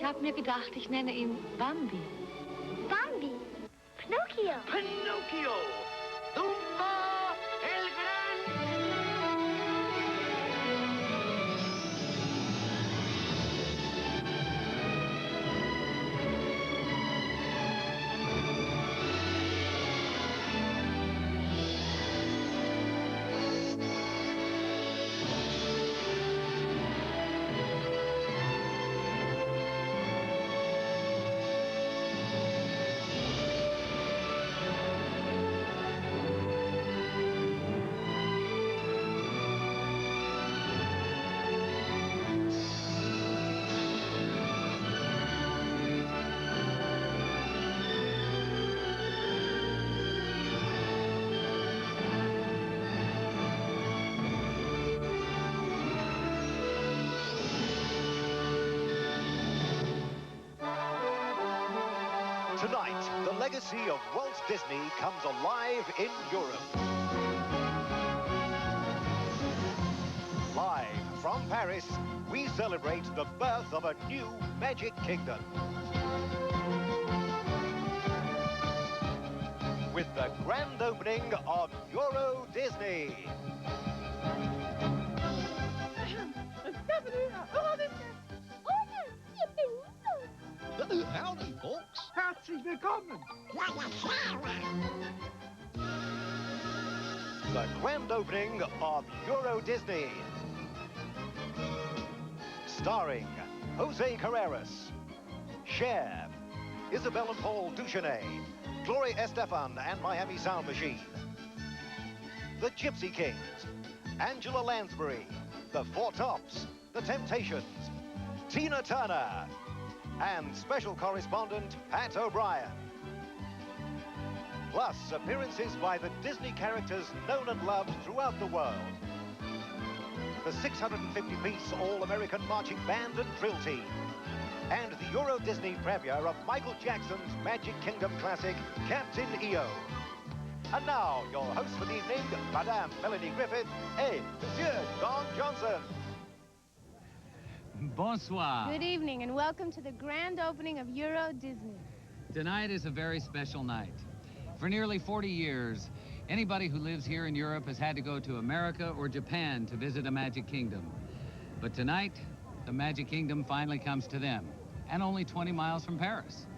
habe mir gedacht, ich nenne ihn Bambi. Bambi. Pinocchio. Pinocchio. Dumbo el Grande. Tonight, the legacy of Walt Disney comes alive in Europe. Live from Paris, we celebrate the birth of a new Magic Kingdom. With the grand opening of Euro Disney. Howdy, folks. Herzlich willkommen. The grand opening of Euro Disney. Starring Jose Carreras, Cher, Isabelle and Paul Duchenet, Gloria Estefan and Miami Sound Machine, the Gypsy Kings, Angela Lansbury, the Four Tops, the Temptations, Tina Turner, and special correspondent Pat O'Brien. Plus appearances by the Disney characters known and loved throughout the world. The 650-piece All-American Marching Band and Drill Team. And the Euro Disney premiere of Michael Jackson's Magic Kingdom classic, Captain EO. And now, your hosts for the evening, Madame Melanie Griffith et Monsieur Don Johnson. Bonsoir. Good evening and welcome to the grand opening of Euro Disney. Tonight is a very special night. For nearly 40 years, anybody who lives here in Europe has had to go to America or Japan to visit a Magic Kingdom. But tonight, the Magic Kingdom finally comes to them, and only 20 miles from Paris.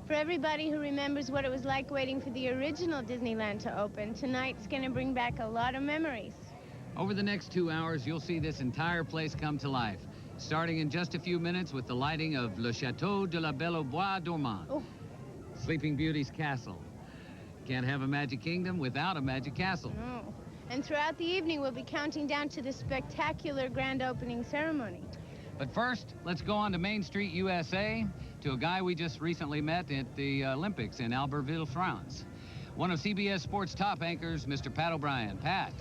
For everybody who remembers what it was like waiting for the original Disneyland to open, tonight's going to bring back a lot of memories. Over the next 2 hours, you'll see this entire place come to life, starting in just a few minutes with the lighting of Le Château de la Belle au Bois Dormant, Sleeping Beauty's castle. Can't have a Magic Kingdom without a Magic Castle. No. And throughout the evening, we'll be counting down to the spectacular grand opening ceremony. But first, let's go on to Main Street, USA, to a guy we just recently met at the Olympics in Albertville, France. One of CBS Sports' top anchors, Mr. Pat O'Brien. Pat.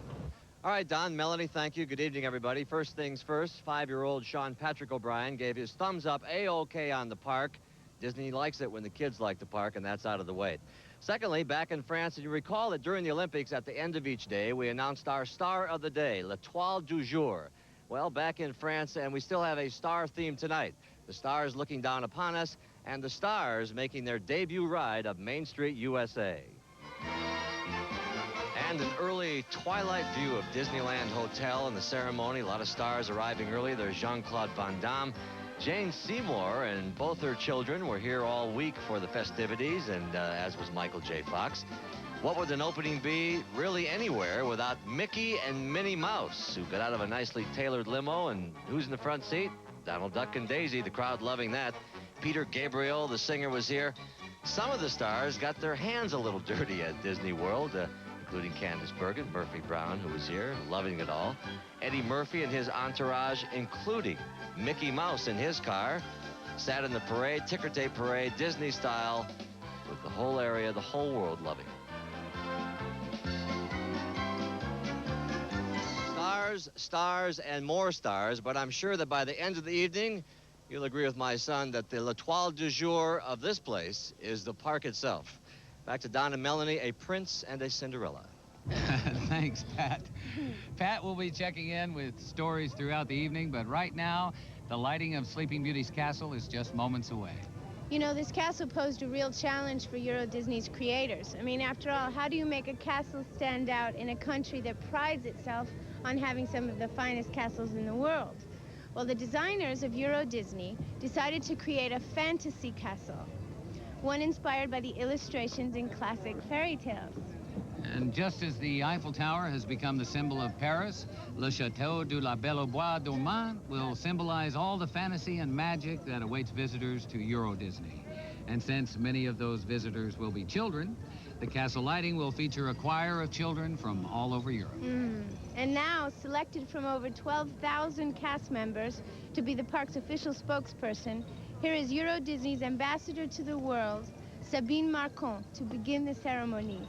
All right, Don, Melanie, thank you. Good evening, everybody. First things first, 5-year-old Sean Patrick O'Brien gave his thumbs up A-OK on the park. Disney likes it when the kids like the park, and that's out of the way. Secondly, back in France, and you recall that during the Olympics, at the end of each day, we announced our star of the day, l'étoile du jour. Well, back in France, and we still have a star theme tonight. The stars looking down upon us, and the stars making their debut ride of Main Street, USA. And an early twilight view of Disneyland Hotel and the ceremony. A lot of stars arriving early. There's Jean-Claude Van Damme. Jane Seymour and both her children were here all week for the festivities, and as was Michael J. Fox. What would an opening be really anywhere without Mickey and Minnie Mouse, who got out of a nicely tailored limo, and who's in the front seat? Donald Duck and Daisy, the crowd loving that. Peter Gabriel, the singer, was here. Some of the stars got their hands a little dirty at Disney World, including Candice Bergen, Murphy Brown, who was here, loving it all. Eddie Murphy and his entourage, including Mickey Mouse in his car, sat in the parade, ticker tape parade, Disney style, with the whole area, the whole world loving it. Stars, stars, and more stars, but I'm sure that by the end of the evening, you'll agree with my son that the l'étoile du jour of this place is the park itself. Back to Don and Melanie, a prince and a Cinderella. Thanks, Pat. Pat will be checking in with stories throughout the evening, but right now, The lighting of Sleeping Beauty's castle is just moments away. You know, this castle posed a real challenge for Euro Disney's creators. I mean, after all, how do you make a castle stand out in a country that prides itself on having some of the finest castles in the world? Well, the designers of Euro Disney decided to create a fantasy castle, one inspired by the illustrations in classic fairy tales. And just as the Eiffel Tower has become the symbol of Paris, Le Château de la Belle au Bois Dormant will symbolize all the fantasy and magic that awaits visitors to Euro Disney. And since many of those visitors will be children, the castle lighting will feature a choir of children from all over Europe. And now, selected from over 12,000 cast members to be the park's official spokesperson, here is Euro Disney's ambassador to the world, Sabine Marcon, to begin the ceremony.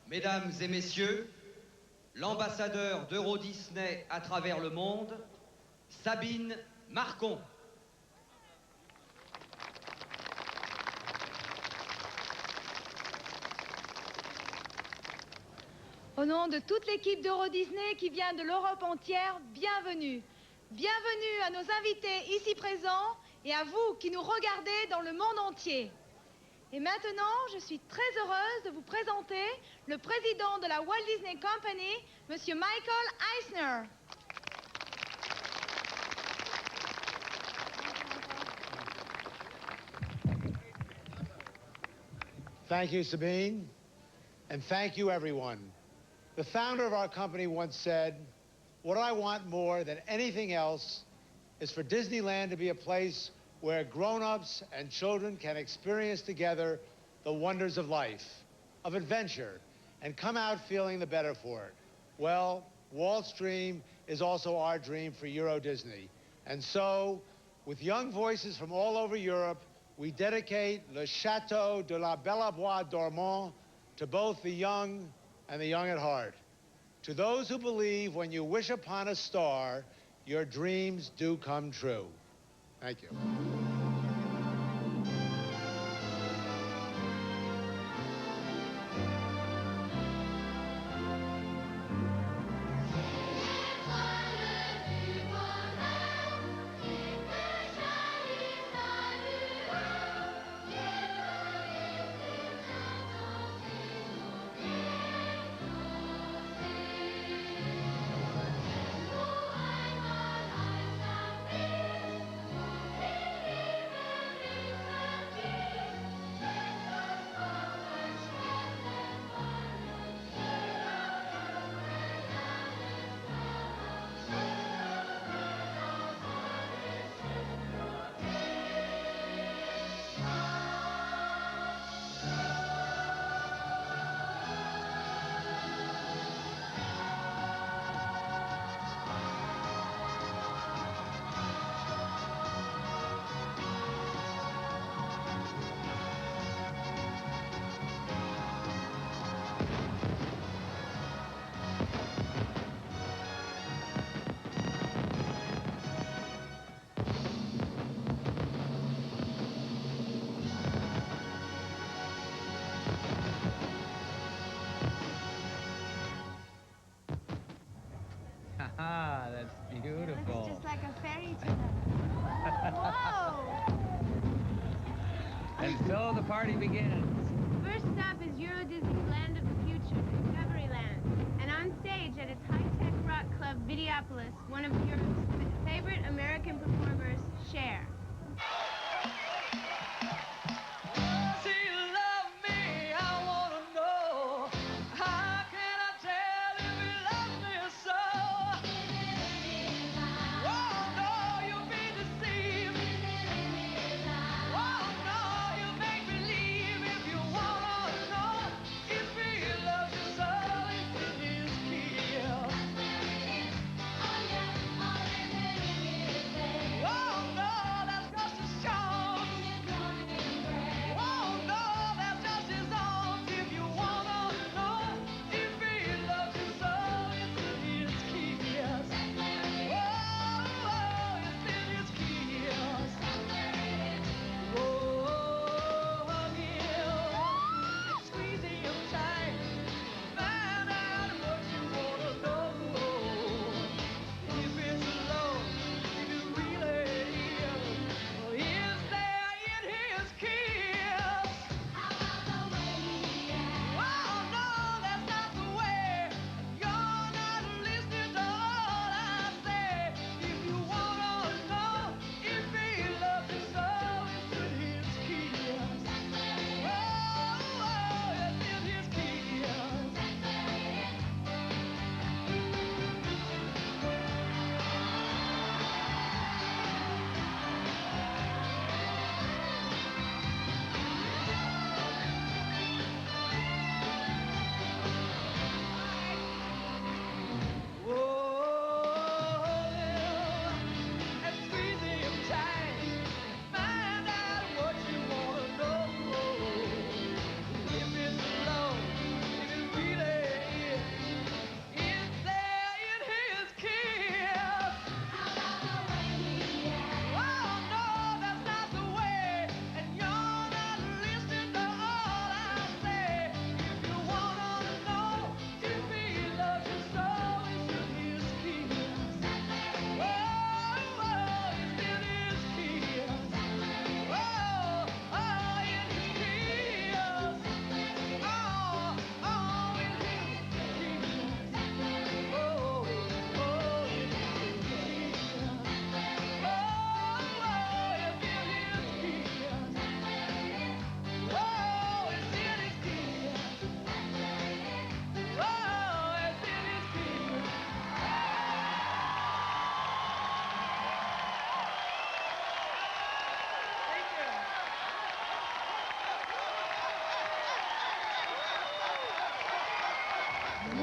Mesdames et messieurs, l'ambassadeur d'Euro Disney à travers le monde, Sabine Marcon. Au nom de toute l'équipe d'Euro Disney qui vient de l'Europe entière, bienvenue. Bienvenue à nos invités ici présents et à vous qui nous regardez dans le monde entier. Et maintenant, je suis très heureuse de vous présenter le président de la Walt Disney Company, Monsieur Michael Eisner. Thank you, Sabine, and thank you, everyone. The founder of our company once said, "What I want more than anything else is for Disneyland to be a place where grown-ups and children can experience together the wonders of life, of adventure, and come out feeling the better for it." Well, Walt's dream is also our dream for Euro Disney. And so, with young voices from all over Europe, we dedicate Le Château de la Belle au Bois Dormant to both the young and the young at heart. To those who believe when you wish upon a star, your dreams do come true. Thank you. Ah, that's beautiful. It's just like a fairy tale. Whoa! And so the party begins. First stop is Euro Disney's Land of the Future, Discovery Land. And on stage at its high-tech rock club, Videopolis, one of Europe's favorite American performers, Cher.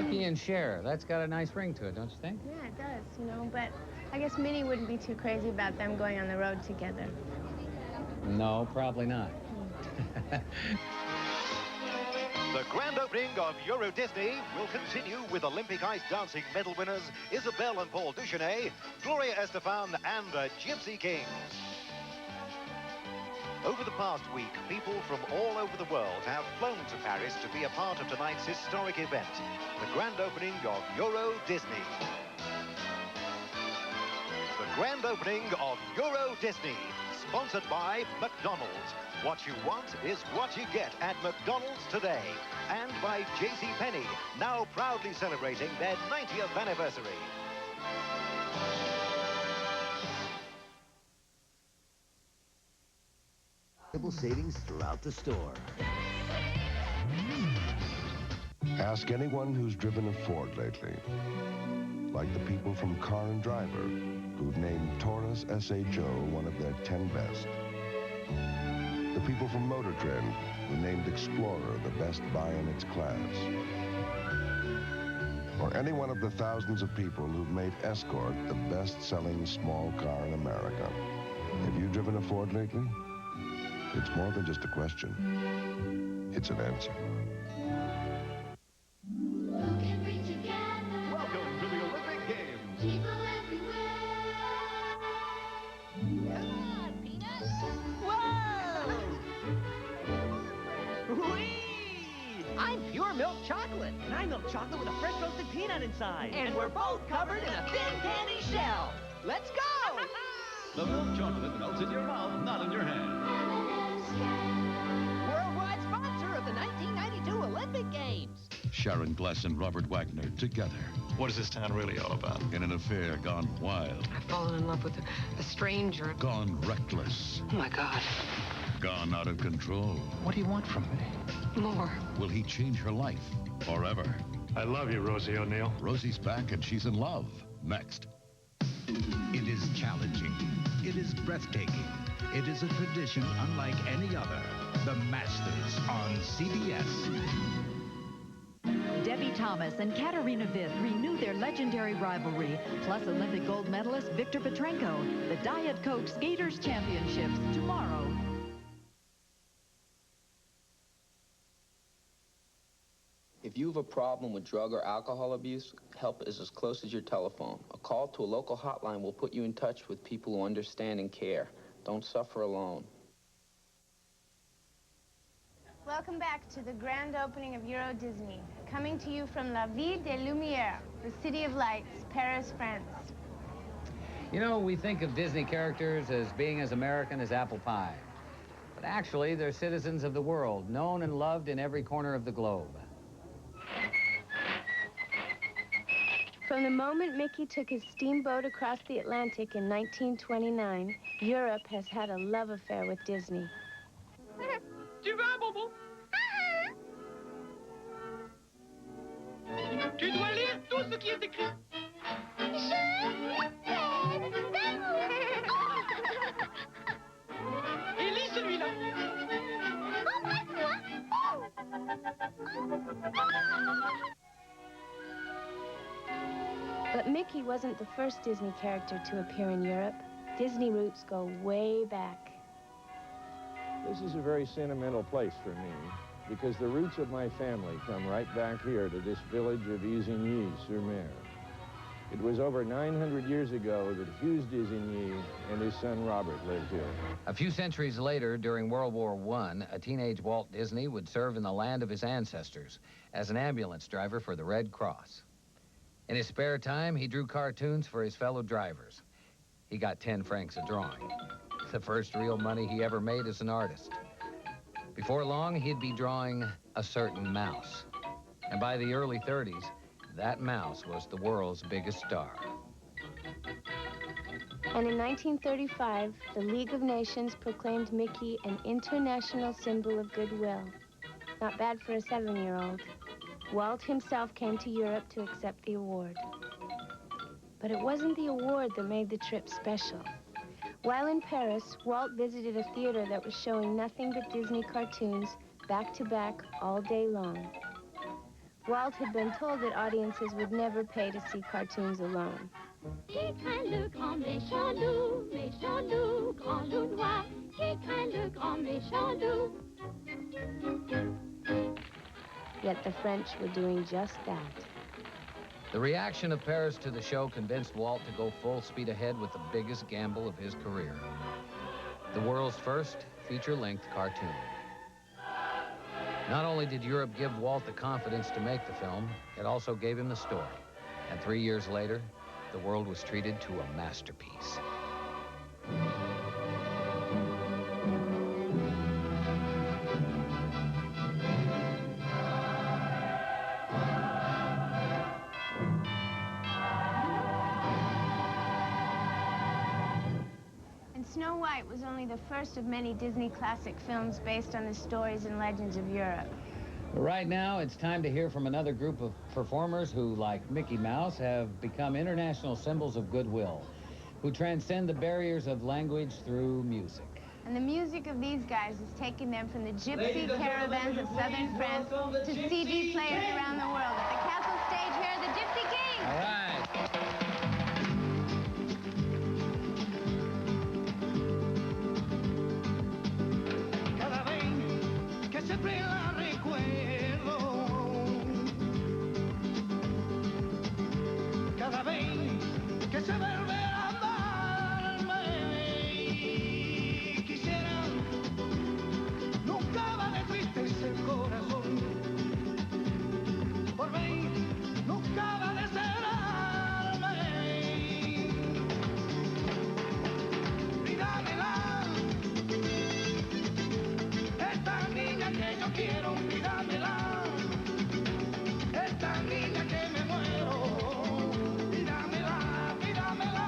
Mickey and Cher. That's got a nice ring to it, don't you think? Yeah, it does, you know, but I guess Minnie wouldn't be too crazy about them going on the road together. No, probably not. The grand opening of Euro Disney will continue with Olympic ice dancing medal winners Isabelle and Paul Duchesnay, Gloria Estefan and the Gypsy Kings. Over the past week, people from all over the world have flown to Paris to be a part of tonight's historic event, the grand opening of Euro Disney. The grand opening of Euro Disney, sponsored by McDonald's. What you want is what you get at McDonald's today. And by JCPenney, now proudly celebrating their 90th anniversary. Savings throughout the store. Ask anyone who's driven a Ford lately. Like the people from Car and Driver, who've named Taurus SHO one of their 10 best. The people from Motor Trend, who named Explorer the best buy in its class. Or any one of the thousands of people who've made Escort the best-selling small car in America. Have you driven a Ford lately? It's more than just a question. It's an answer. Welcome to the Olympic Games. People everywhere. Come on, Peanuts. Whoa! Whee! I'm pure milk chocolate. And I'm milk chocolate with a fresh roasted peanut inside. And we're both covered in a thin candy shell. Let's go! The milk chocolate melts in your mouth, not in your hand. Worldwide sponsor of the 1992 Olympic Games. Sharon Gless and Robert Wagner together. What is this town really all about? In an affair gone wild. I've fallen in love with a stranger. Gone reckless. Oh, my God. Gone out of control. What do you want from me? More. Will he change her life forever? I love you, Rosie O'Neill. Rosie's back and she's in love. Next. It is challenging. It is breathtaking. It is a tradition unlike any other. The Masters on CBS. Debbie Thomas and Katarina Vith renew their legendary rivalry, plus Olympic gold medalist Victor Petrenko. The Diet Coke Skaters Championships tomorrow. If you have a problem with drug or alcohol abuse, help is as close as your telephone. A call to a local hotline will put you in touch with people who understand and care. Don't suffer alone. Welcome back to the grand opening of Euro Disney. Coming to you from La Ville des Lumières, the City of Lights, Paris, France. You know, we think of Disney characters as being as American as apple pie. But actually, they're citizens of the world, known and loved in every corner of the globe. From the moment Mickey took his steamboat across the Atlantic in 1929, Europe has had a love affair with Disney. Tu vas, Bonbon? Tu dois lire tout ce qui est écrit. Et lis celui-là. But Mickey wasn't the first Disney character to appear in Europe. Disney roots go way back. This is a very sentimental place for me, because the roots of my family come right back here to this village of Isigny-sur-Mer. It was over 900 years ago that Hughes d'Isigny and his son Robert lived here. A few centuries later, during World War I, a teenage Walt Disney would serve in the land of his ancestors as an ambulance driver for the Red Cross. In his spare time, he drew cartoons for his fellow drivers. He got 10 francs a drawing, the first real money he ever made as an artist. Before long, he'd be drawing a certain mouse. And by the early 30s, that mouse was the world's biggest star. And in 1935, the League of Nations proclaimed Mickey an international symbol of goodwill. Not bad for a 7-year-old. Walt himself came to Europe to accept the award. But it wasn't the award that made the trip special. While in Paris, Walt visited a theater that was showing nothing but Disney cartoons back-to-back all day long. Walt had been told that audiences would never pay to see cartoons alone. Qui craint le grand méchant loup, grand loup noir, qui craint le grand méchant loup. Yet the French were doing just that. The reaction of Paris to the show convinced Walt to go full speed ahead with the biggest gamble of his career. The world's first feature-length cartoon. Not only did Europe give Walt the confidence to make the film, it also gave him the story. And 3 years later, the world was treated to a masterpiece. And Snow White was only the first of many Disney classic films based on the stories and legends of Europe. Right now, it's time to hear from another group of performers who, like Mickey Mouse, have become international symbols of goodwill, who transcend the barriers of language through music. And the music of these guys is taking them from the gypsy caravans of southern France to CD players around the world. At the castle stage, here are the Gypsy Kings! All right. Cada vez que siempre la recuerdo, cada vez que se vuelve a amarme, quisiera, nunca va de tristeza el corazón, por mí nunca va de cerrarme, y dámela, esta niña que yo quiero, y dámela, esta niña que me muero, y dámela, y dámela,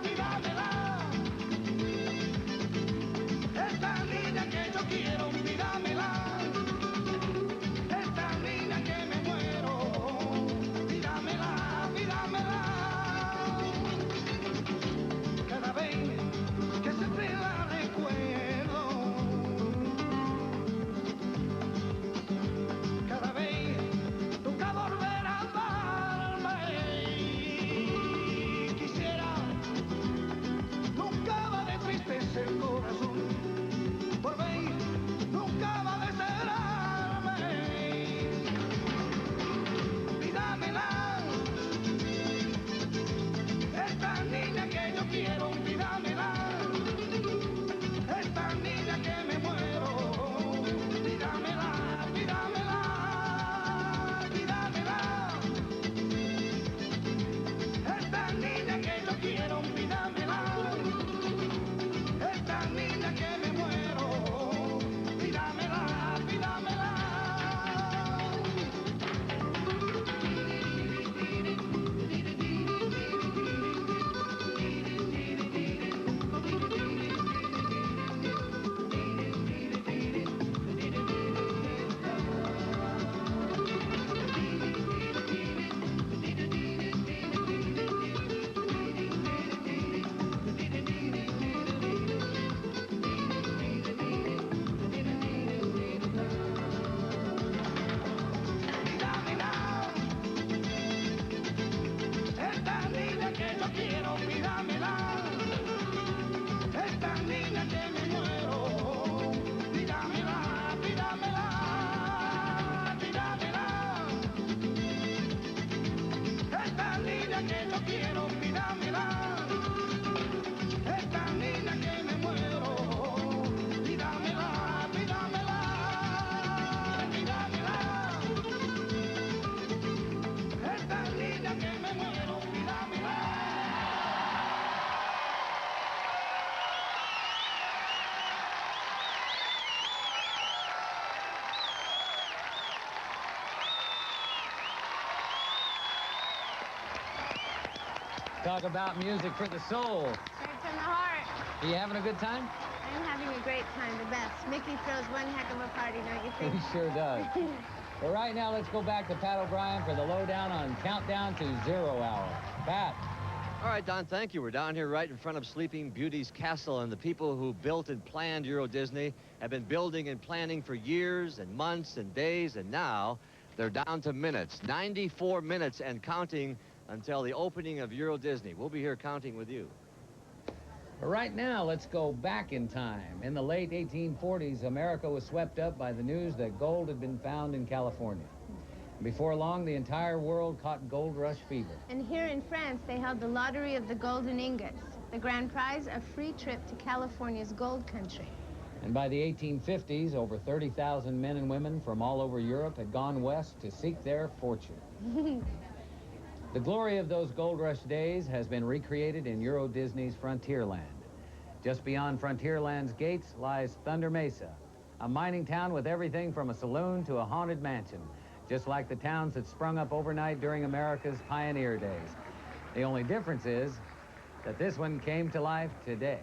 y dámela, esta niña que yo quiero, y dámela, esta niña que me muero, y dámela, y dámela, cada vez que siempre la recuerdo, cada vez nunca volver a amarme, quisiera, nunca va de tristeza el corazón, por mí nunca va de cerrarme, y dámela, esta niña que yo quiero, y dámela, esta niña que me muero, y dámela, y dámela, y dámela, esta niña que yo quiero, y dámela, esta niña que me muero, y dámela, y dámela. Esta niña que yo quiero, y dámela, esta niña que me muero, y dámela, y dámela, y dámela, esta niña que yo quiero, y dámela, esta niña que me muero, y dámela, y dámela, y dámela, esta niña que me muero, y dámela. Talk about music for the soul. Straight from the heart. Are you having a good time? I'm having a great time, the best. Mickey throws one heck of a party, don't you He think? sure does. Well, right now, let's go back to Pat O'Brien for the lowdown on Countdown to 0 Hour. Pat. All right, Don, thank you. We're down here right in front of Sleeping Beauty's castle, and the people who built and planned Euro Disney have been building and planning for years and months and days, and now They're down to minutes, 94 minutes and counting until the opening of Euro Disney. We'll be here counting with you. But right now, let's go back in time. In the late 1840s, America was swept up by the news that gold had been found in California. Before long, the entire world caught gold rush fever. And here in France, they held the lottery of the golden ingots. The grand prize, a free trip to California's gold country. And by the 1850s, over 30,000 men and women from all over Europe had gone west to seek their fortune. The glory of those gold rush days has been recreated in Euro Disney's Frontierland. Just beyond Frontierland's gates lies Thunder Mesa, a mining town with everything from a saloon to a haunted mansion, just like the towns that sprung up overnight during America's pioneer days. The only difference is that this one came to life today.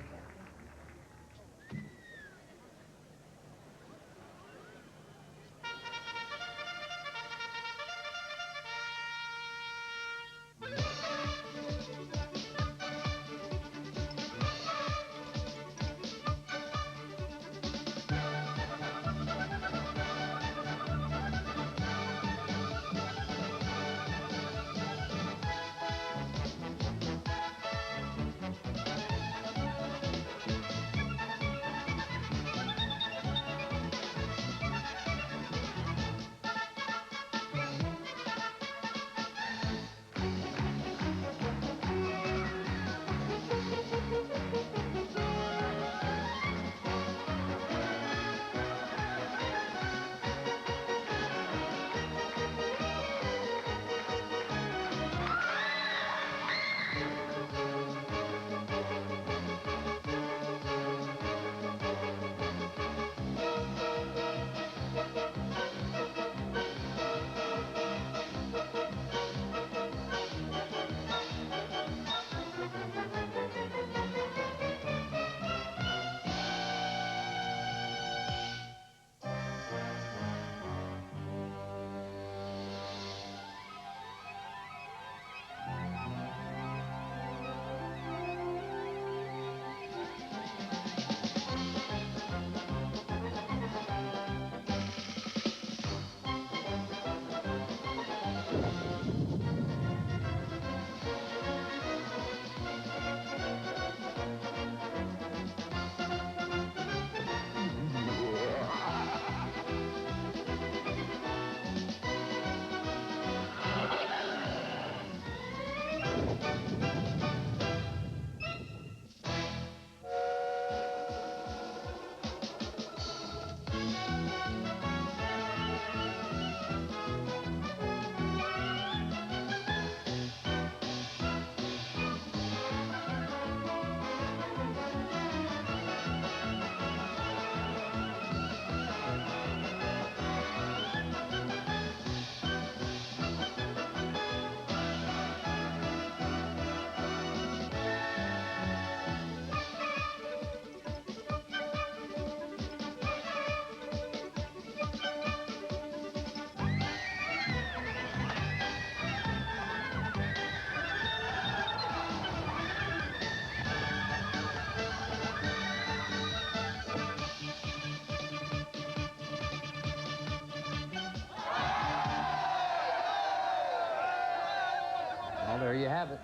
Well, there you have it.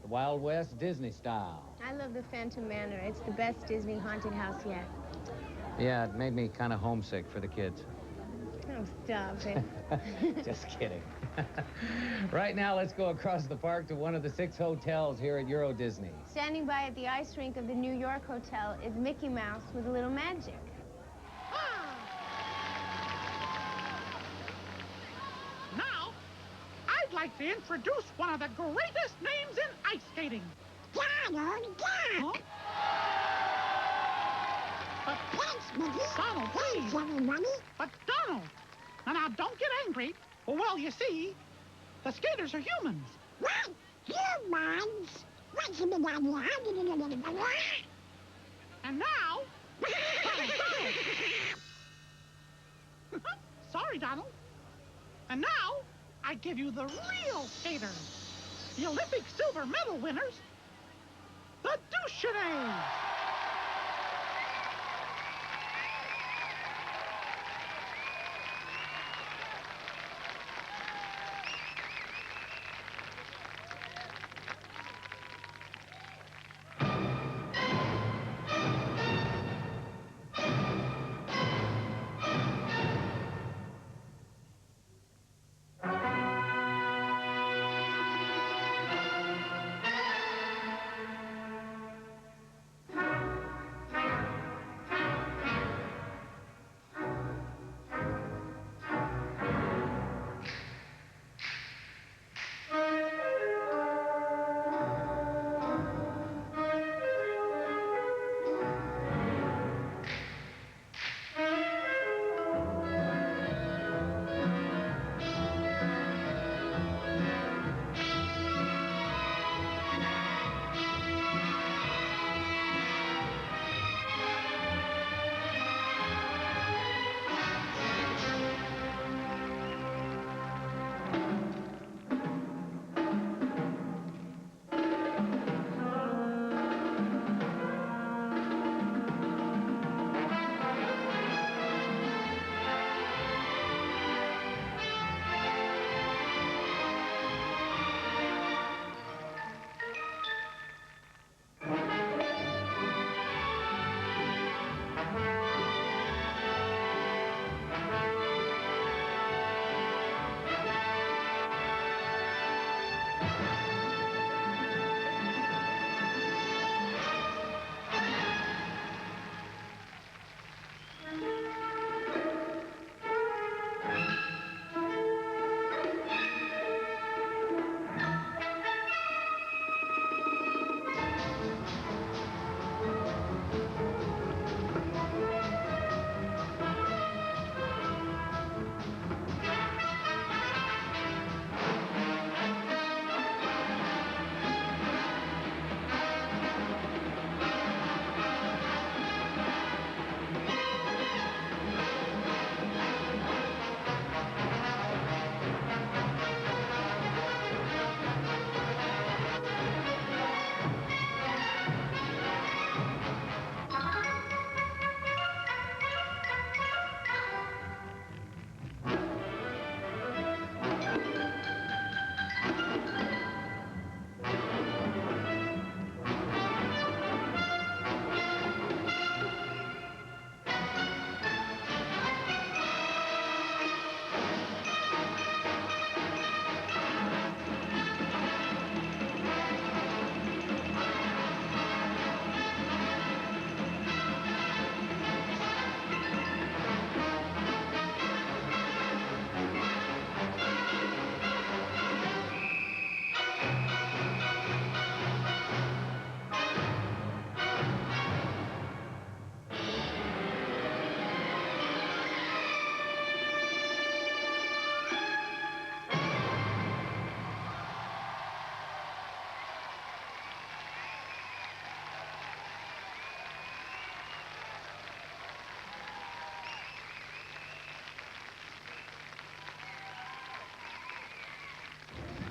The Wild West Disney style. I love the Phantom Manor. It's the best Disney haunted house yet. Yeah, it made me kind of homesick for the kids. Oh, stop it. Just kidding. Right now, let's go across the park to one of the 6 hotels here at Euro Disney. Standing by at the ice rink of the New York Hotel is Mickey Mouse with a little magic. Now, I'd like to introduce one of the greatest names in ice skating. Donald Duck! Huh? But thanks, Mickey. Donald, please. Money. But Donald, now don't get angry. Well, you see, the skaters are humans. What? Humans? What's the matter? And now... Sorry, Donald. And now, I give you the real skaters. The Olympic silver medal winners. The Douchettes.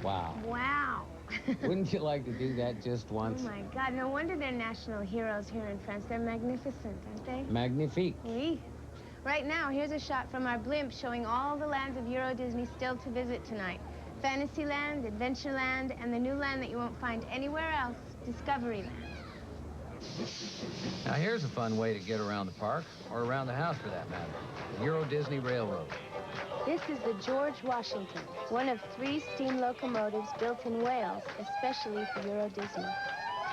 Wow. Wow. Wouldn't you like to do that just once? Oh, my God. No wonder they're national heroes here in France. They're magnificent, aren't they? Magnifique. Oui. Right now, here's a shot from our blimp showing all the lands of Euro Disney still to visit tonight. Fantasyland, Adventureland, and the new land that you won't find anywhere else, Discoveryland. Now, here's a fun way to get around the park, or around the house for that matter. The Euro Disney Railroad. This is the George Washington, one of 3 steam locomotives built in Wales, especially for Euro Disney.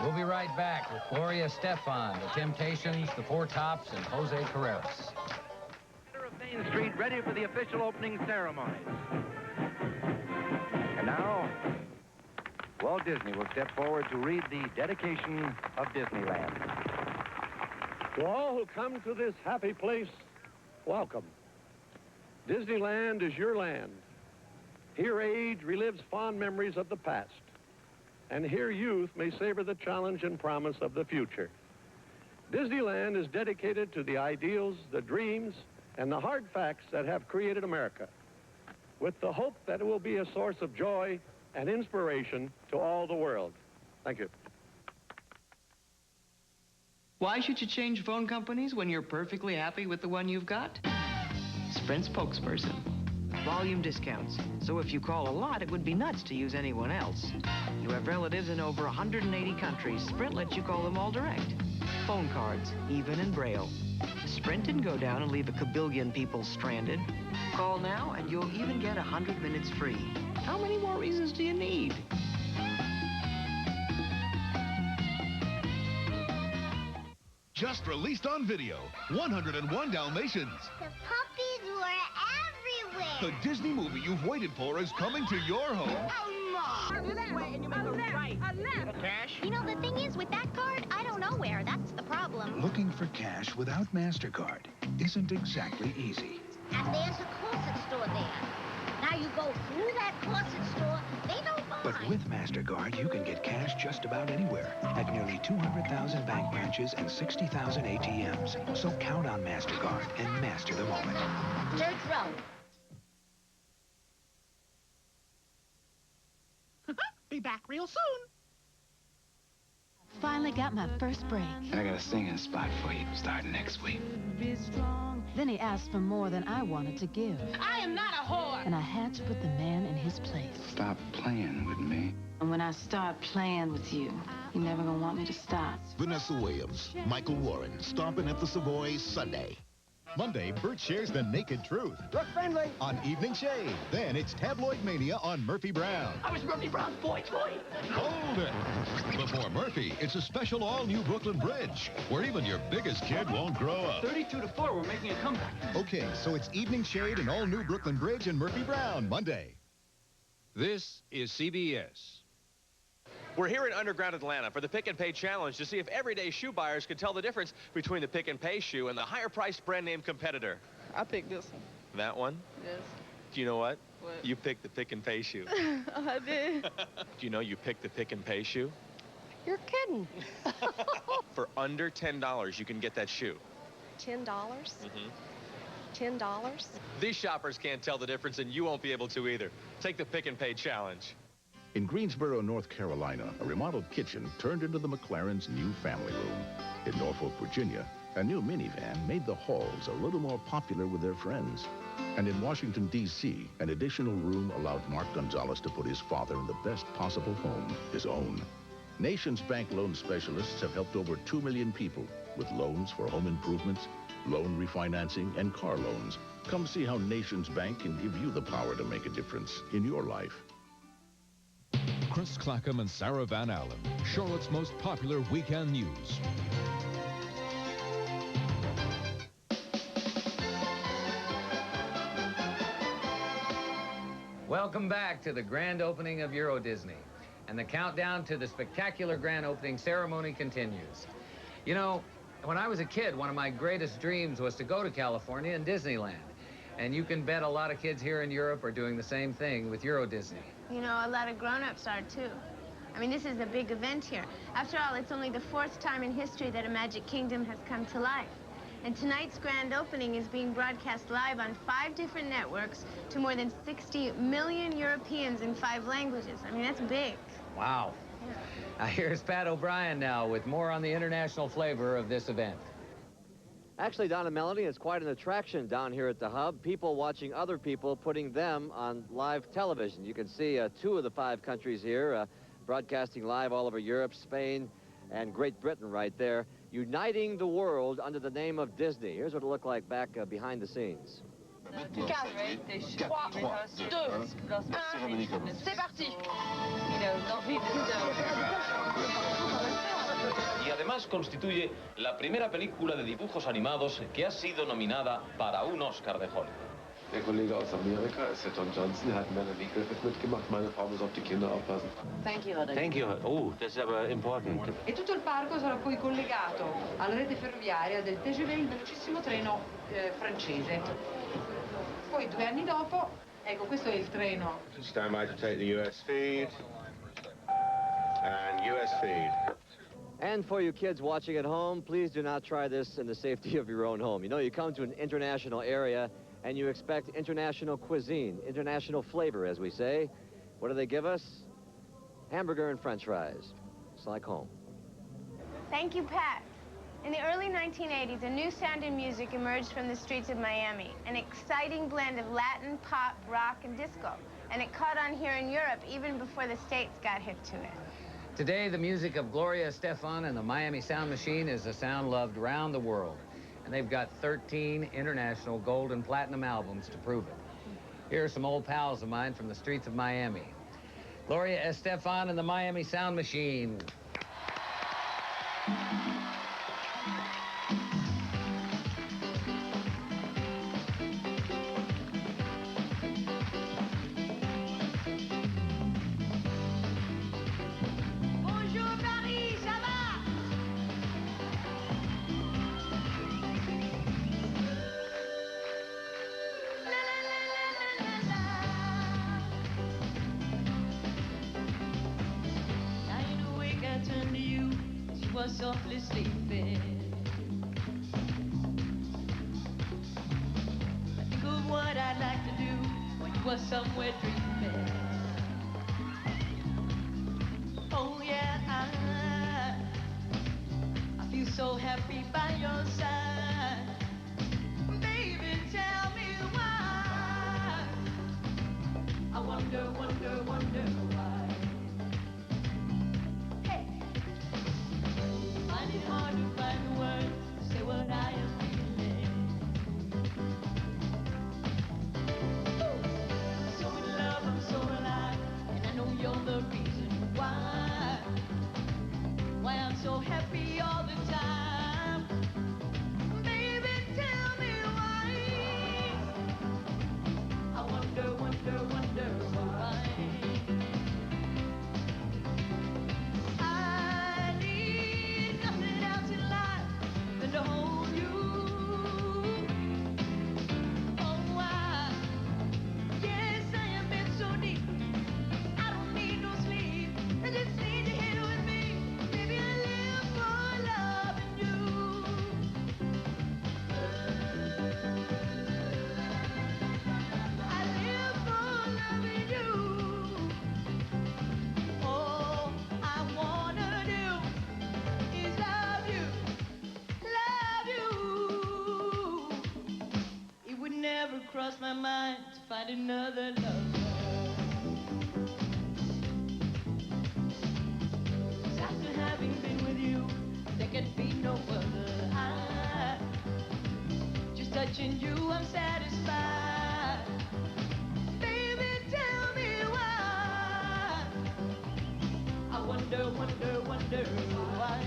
We'll be right back with Gloria Estefan, the Temptations, the Four Tops, and Jose Carreras. Main Street, ready for the official opening ceremonies. And now, Walt Disney will step forward to read the dedication of Disneyland. To all who come to this happy place, welcome. Disneyland is your land. Here age relives fond memories of the past. And here youth may savor the challenge and promise of the future. Disneyland is dedicated to the ideals, the dreams, and the hard facts that have created America, with the hope that it will be a source of joy and inspiration to all the world. Thank you. Why should you change phone companies when you're perfectly happy with the one you've got? Sprint spokesperson. Volume discounts. So if you call a lot, it would be nuts to use anyone else. You have relatives in over 180 countries. Sprint lets you call them all direct. Phone cards, even in Braille. Sprint didn't go down and leave a kabillion people stranded. Call now and you'll even get 100 minutes free. How many more reasons do you need? Just released on video, 101 Dalmatians. The puppies were everywhere. The Disney movie you've waited for is coming to your home. Cash? You know, the thing is, with that card, I don't know where. That's the problem. Looking for cash without MasterCard isn't exactly easy. And there's a corset store there. Now you go through that corset store, they don't mind. But with MasterCard, you can get cash just about anywhere at nearly 200,000 bank branches and 60,000 ATMs. So count on MasterCard and master the moment. Third row. Be back real soon. Finally got my first break. I got a singing spot for you starting next week. Then he asked for more than I wanted to give. I am not a whore. And I had to put the man in his place. Stop playing with me. And when I start playing with you, you're never gonna want me to stop. Vanessa Williams, Michael Warren, stomping at the Savoy Sunday. Monday, Bert shares the naked truth. Look friendly. On Evening Shade. Then it's Tabloid Mania on Murphy Brown. I was Murphy Brown's boy toy. Hold it. Before Murphy, it's a special all-new Brooklyn Bridge, where even your biggest kid won't grow up. 32-4, we're making a comeback. Okay, so it's Evening Shade and all-new Brooklyn Bridge and Murphy Brown, Monday. This is CBS. We're here in underground Atlanta for the Pick and Pay Challenge to see if everyday shoe buyers can tell the difference between the Pick and Pay shoe and the higher-priced brand-name competitor. I picked this one. That one? Yes. Do you know what? What? You picked the Pick and Pay shoe. Oh, I did. Do you know you picked the Pick and Pay shoe? You're kidding. For under $10, you can get that shoe. $10? Mm-hmm. $10? These shoppers can't tell the difference, and you won't be able to either. Take the Pick and Pay Challenge. In Greensboro, North Carolina, a remodeled kitchen turned into the McLaren's new family room. In Norfolk, Virginia, a new minivan made the Halls a little more popular with their friends. And in Washington, D.C., an additional room allowed Mark Gonzalez to put his father in the best possible home, his own. Nations Bank loan specialists have helped over 2 million people with loans for home improvements, loan refinancing, and car loans. Come see how Nations Bank can give you the power to make a difference in your life. Chris Clackham and Sarah Van Allen, Charlotte's most popular weekend news. Welcome back to the grand opening of Euro Disney. And the countdown to the spectacular grand opening ceremony continues. You know, when I was a kid, one of my greatest dreams was to go to California and Disneyland. And you can bet a lot of kids here in Europe are doing the same thing with Euro Disney. You know, a lot of grown-ups are, too. I mean, this is a big event here. After all, it's only the 4th time in history that a Magic Kingdom has come to life. And tonight's grand opening is being broadcast live on 5 different networks to more than 60 million Europeans in 5 languages. I mean, that's big. Wow. Yeah. Here's Pat O'Brien now with more on the international flavor of this event. Actually, Don and Melanie, it's quite an attraction down here at the Hub. People watching other people, putting them on live television. You can see 2 of the 5 countries here broadcasting live all over Europe, Spain, and Great Britain right there, uniting the world under the name of Disney. Here's what it looked like back behind the scenes. C'est parti. Y además constituye la primera película de dibujos animados que ha sido nominada para un Oscar de Hollywood. Der Kollege aus Amerika ist der Don Johnson, der hat Melanie Griffith mitgemacht. Meine Frau muss auf die Kinder aufpassen. Thank you, Hodder. Thank you. Oh, das ist aber important. E tutto il parco sarà poi collegato alla rete ferroviaria del TGV, il velocissimo treno francese. Poi 2 anni dopo, ecco, questo è il treno. Stand by to take the US feed. And US feed. And for you kids watching at home, please do not try this in the safety of your own home. You know, you come to an international area and you expect international cuisine, international flavor, as we say. What do they give us? Hamburger and French fries. It's like home. Thank you, Pat. In the early 1980s, a new sound in music emerged from the streets of Miami, an exciting blend of Latin, pop, rock, and disco. And it caught on here in Europe even before the States got hip to it. Today, the music of Gloria Estefan and the Miami Sound Machine is a sound loved around the world. And they've got 13 international gold and platinum albums to prove it. Here are some old pals of mine from the streets of Miami. Gloria Estefan and the Miami Sound Machine. Softly sleeping. I think of what I'd like to do when you were somewhere dreaming. Oh yeah, I feel so happy by your side. Baby, tell me why. I wonder, wonder, wonder why. Hard to find the words to say what I am feeling. I'm so in love, I'm so alive, and I know you're the reason why I'm so happy all the time. Baby, tell me why. I wonder, wonder, wonder why. To hold you. Oh, yes, I am in so deep. I don't need no sleep. I just need you here with me. Baby, I live for loving you. I live for loving you. All I wanna do is love you. It would never cross my mind to find another lover. After having been with you, there can be no other. Just touching you, I'm satisfied. Baby, tell me why. I wonder, wonder, wonder why.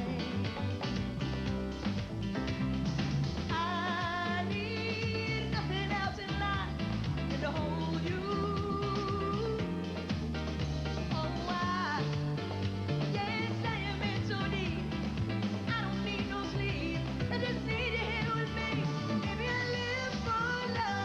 Hold you. Oh, yes, I am in so deep. I don't need no sleep. I just need you here with me. Baby, I live for love.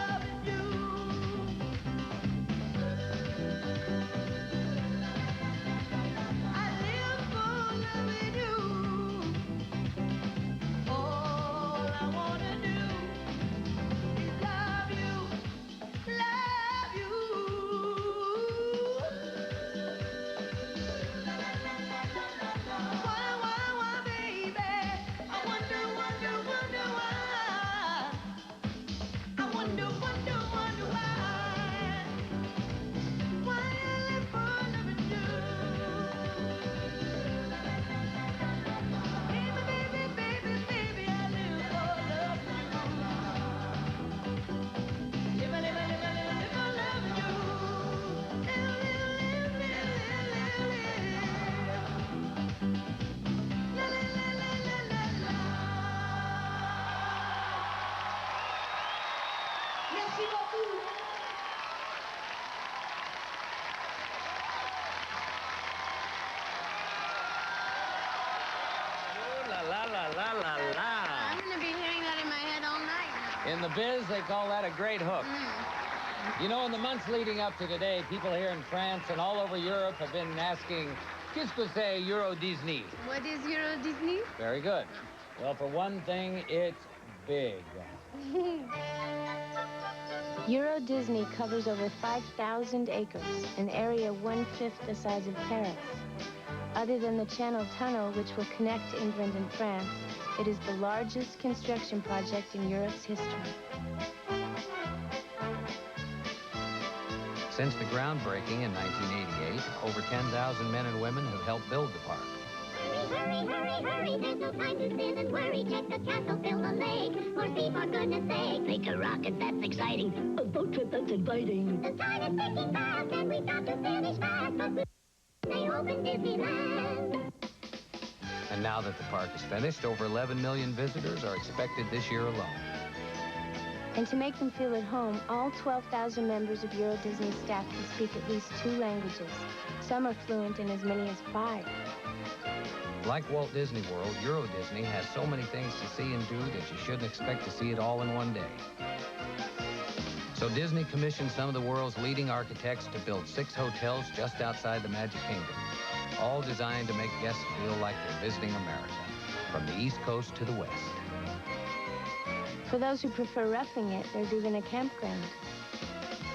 In the biz, they call that a great hook. You know, in the months leading up to today, people here in France and all over Europe have been asking, qu'est-ce que c'est Euro Disney? What is Euro Disney? Very good. Well, for one thing, it's big. Euro Disney covers over 5,000 acres, an area 1/5 the size of Paris. Other than the Channel Tunnel, which will connect England and France, it is the largest construction project in Europe's history. Since the groundbreaking in 1988, over 10,000 men and women have helped build the park. Hurry, hurry, hurry, there's no time to sit and worry. Check the castle, build a lake, or see for goodness sake. Make a rocket, that's exciting. A boat trip, that's inviting. The time is ticking fast, and we've got to finish fast. But they open Disneyland. And now that the park is finished, over 11 million visitors are expected this year alone. And to make them feel at home, all 12,000 members of Euro Disney staff can speak at least 2 languages. Some are fluent in as many as 5. Like Walt Disney World, Euro Disney has so many things to see and do that you shouldn't expect to see it all in one day. So Disney commissioned some of the world's leading architects to build 6 hotels just outside the Magic Kingdom, all designed to make guests feel like they're visiting America, from the East Coast to the West. For those who prefer roughing it, there's even a campground.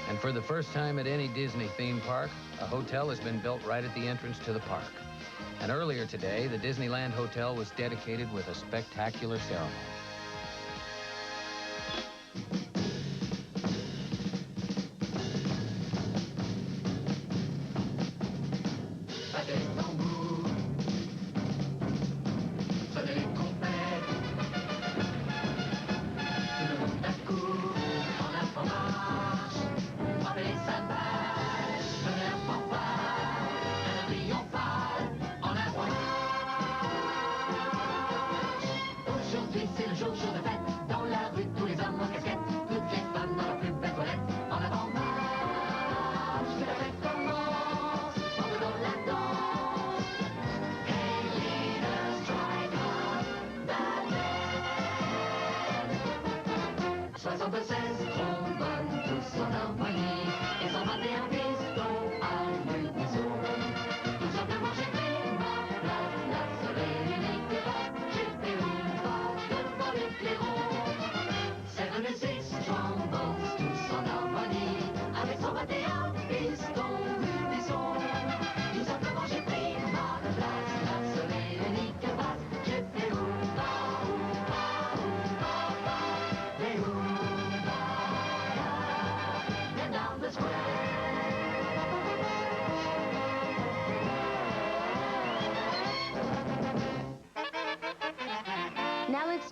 And for the first time at any Disney theme park, a hotel has been built right at the entrance to the park. And earlier today, the Disneyland Hotel was dedicated with a spectacular ceremony.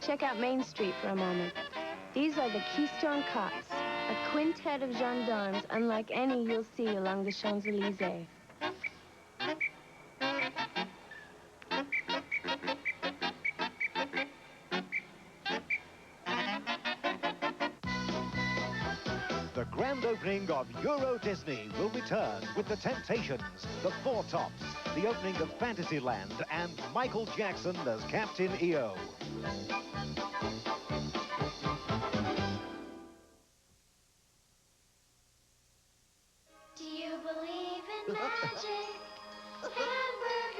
Check out Main Street for a moment. These are the Keystone Cops, a quintet of gendarmes unlike any you'll see along the Champs-Élysées. The grand opening of Euro Disney will return with the Temptations, the Four Tops, the opening of Fantasyland, and Michael Jackson as Captain EO.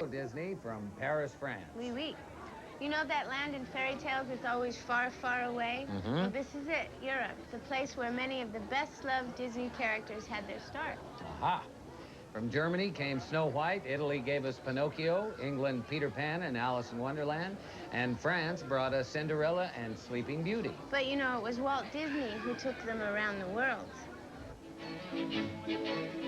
Disney from Paris, France. Oui, oui. You know that land in fairy tales is always far, far away? Well, this is it, Europe, the place where many of the best-loved Disney characters had their start. Aha! From Germany came Snow White, Italy gave us Pinocchio, England Peter Pan and Alice in Wonderland, and France brought us Cinderella and Sleeping Beauty. But you know, it was Walt Disney who took them around the world.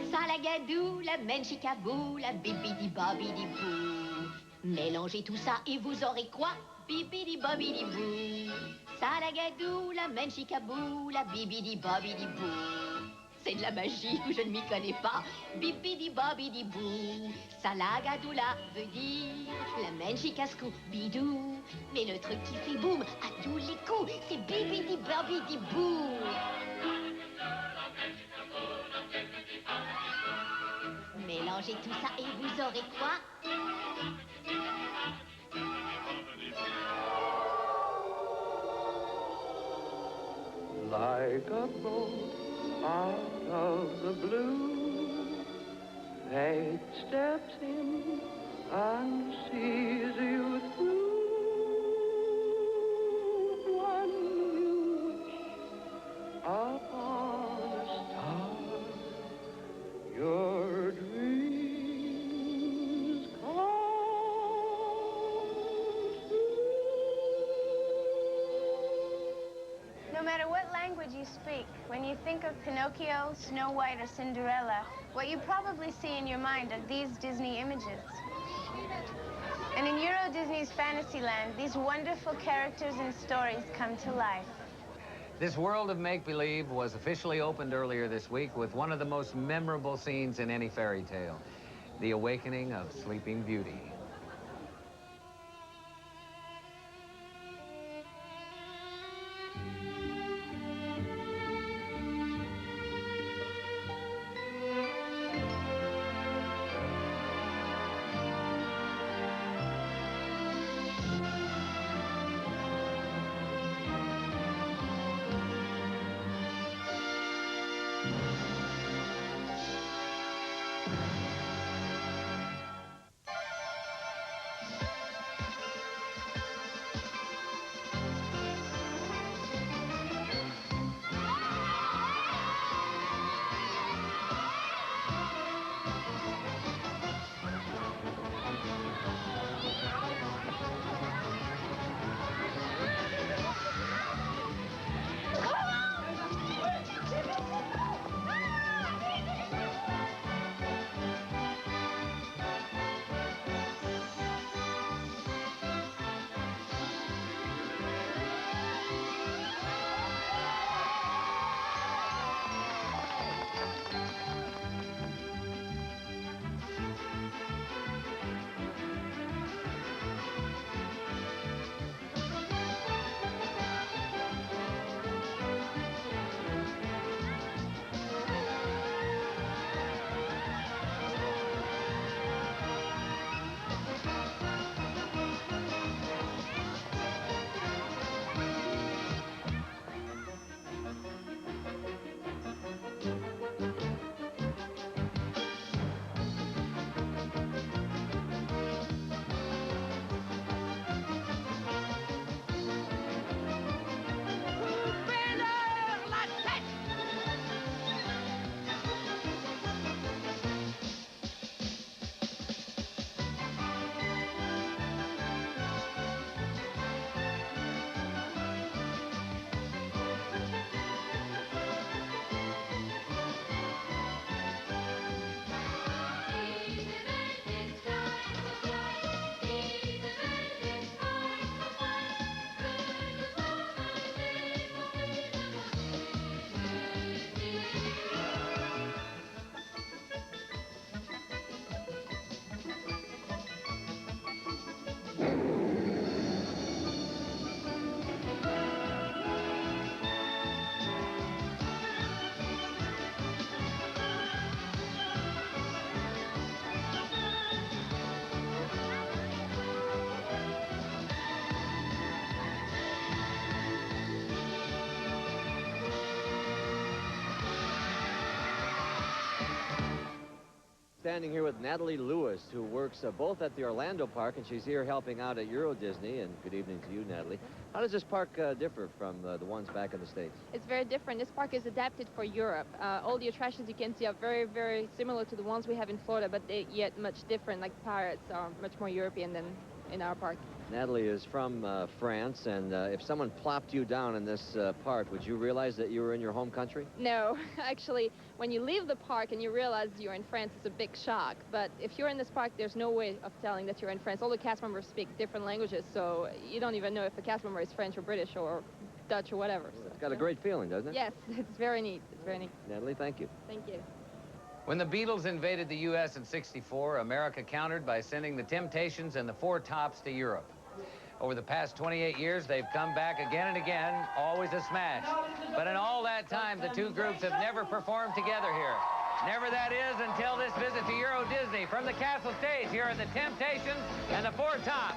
Salagadou, la menchicabou, la bibidi-bobidi-boo. Mélangez tout ça et vous aurez quoi? Bibidi-bobidi-boo. Salagadou, la menchicabou, la bibidi-bobidi-boo. C'est de la magie ou je ne m'y connais pas. Bibidi-bobidi-boo. Salagadoula veut dire la menchicascou bidou. Mais le truc qui fait boum à tous les coups, c'est bibidi-bobidi-boo. Mélangez tout ça et vous aurez quoi? like a bolt out of the blue. Fate steps in and sees you through. When you wish upon a star, your dreams No matter what language you speak, when you think of Pinocchio, Snow White, or Cinderella, what you probably see in your mind are these Disney images. And in Euro Disney's Fantasyland, these wonderful characters and stories come to life. This world of make-believe was officially opened earlier this week with one of the most memorable scenes in any fairy tale, the awakening of Sleeping Beauty. Standing here with Natalie Lewis, who works both at the Orlando Park, and she's here helping out at Euro Disney. And good evening to you, Natalie. How does this park differ from the ones back in the States? It's very different. This park is adapted for Europe. All the attractions you can see are very, very similar to the ones we have in Florida, but they're yet much different. Like pirates are much more European than in our park. Natalie is from France, and if someone plopped you down in this park, would you realize that you were in your home country? No, actually, when you leave the park and you realize you're in France, it's a big shock. But if you're in this park, there's no way of telling that you're in France. All the cast members speak different languages, so you don't even know if the cast member is French or British or Dutch or whatever. Well, it's got a great feeling, doesn't it? Yes, it's very neat. It's very neat. Natalie, thank you. Thank you. When the Beatles invaded the U.S. in '64, America countered by sending the Temptations and the Four Tops to Europe. Over the past 28 years, they've come back again and again, always a smash. But in all that time, the two groups have never performed together here. Never that is until this visit to Euro Disney. From the castle stage, here are the Temptations and the Four Tops.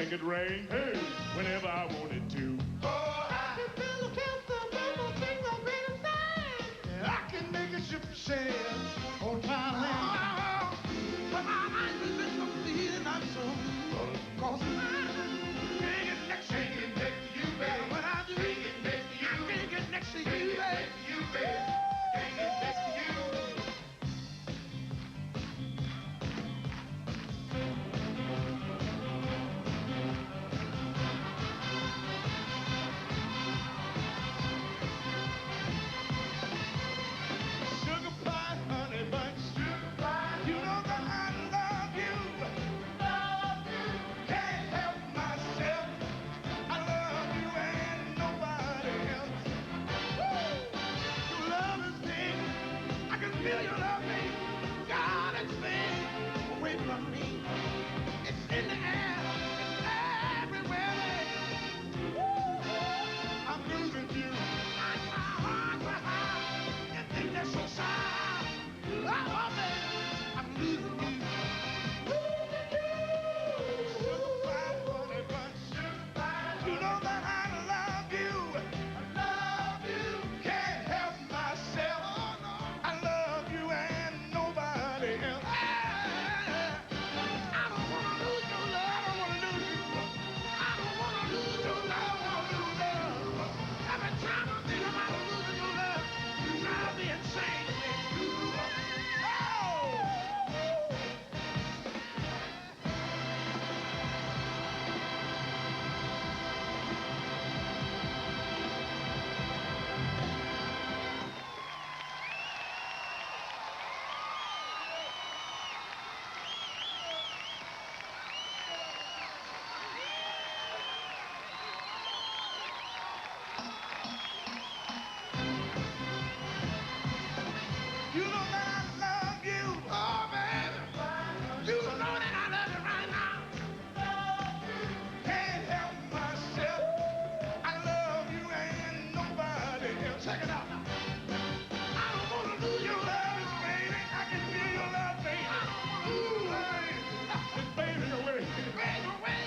make it rain, hey, whenever I wanted to. Oh, I can feel the kiss of people think the greatest thing. I can make a ship sail on dry land. But I resist the feeling I'm so, cause I can't get next to you, baby. When I do, I can't get next to you, baby. Can't get next to you. Sugar pie, honey bunch. Sugar pie. You know that I love you. Love you. Can't help myself. I love you and nobody else. Woo! Your love is big. I can feel your love, baby. God, it's big. Away from me. It's in the air. It's everywhere, baby. Woo! I'm losing you. I try hard to hide. You think that's so sad? Oh, baby, I'm losing you. Sugar pie, honey bunch. Sugar pie. You know that I love you. I love you. Can't help myself. Oh, no. I love you and nobody else. I don't wanna lose your love. I don't wanna lose you. I don't wanna lose your love. I wanna lose love. Every time I think about losing your love, you drive me insane. You know that I love you. Oh, baby. You know that I love you right now. Can't help myself. I love you and nobody else. Check it out now. I don't want to lose your love, baby. I can feel your love, baby. Ooh, baby. It's fading away. Fading away.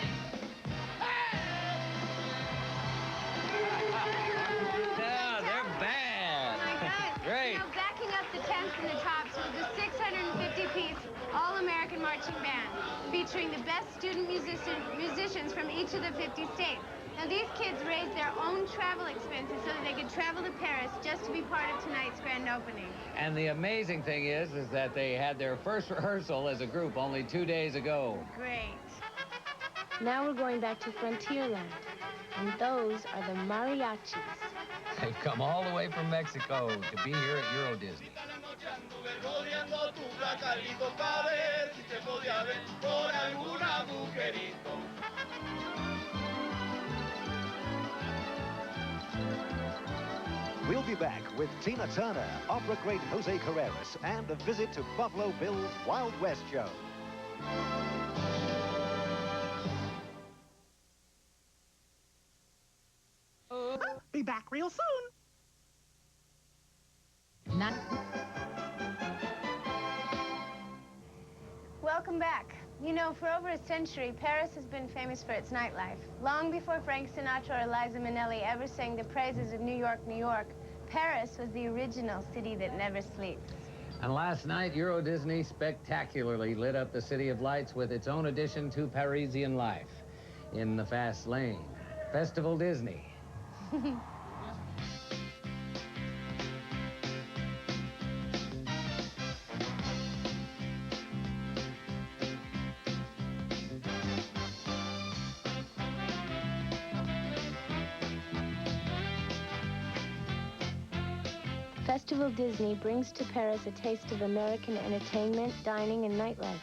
Yeah, they're bad. Oh my God. Great. You know, backing up the tents and the tops was the 650-piece All-American Marching Band, featuring the best student musicians from each of the 50 states. Now, these kids raised their own travel expenses so that they could travel to Paris just to be part of tonight's grand opening. And the amazing thing is that they had their first rehearsal as a group only 2 days ago. Great. Now we're going back to Frontierland, and those are the mariachis. They've come all the way from Mexico to be here at Euro Disney. We'll be back with Tina Turner, opera great Jose Carreras, and a visit to Buffalo Bill's Wild West show. Be back real soon. Welcome back. You know, for over a century, Paris has been famous for its nightlife. Long before Frank Sinatra or Liza Minnelli ever sang the praises of New York, New York, Paris was the original city that never sleeps. And last night, Euro Disney spectacularly lit up the City of Lights with its own addition to Parisian life in the fast lane. Festival Disney. Festival Disney brings to Paris a taste of American entertainment, dining, and nightlife.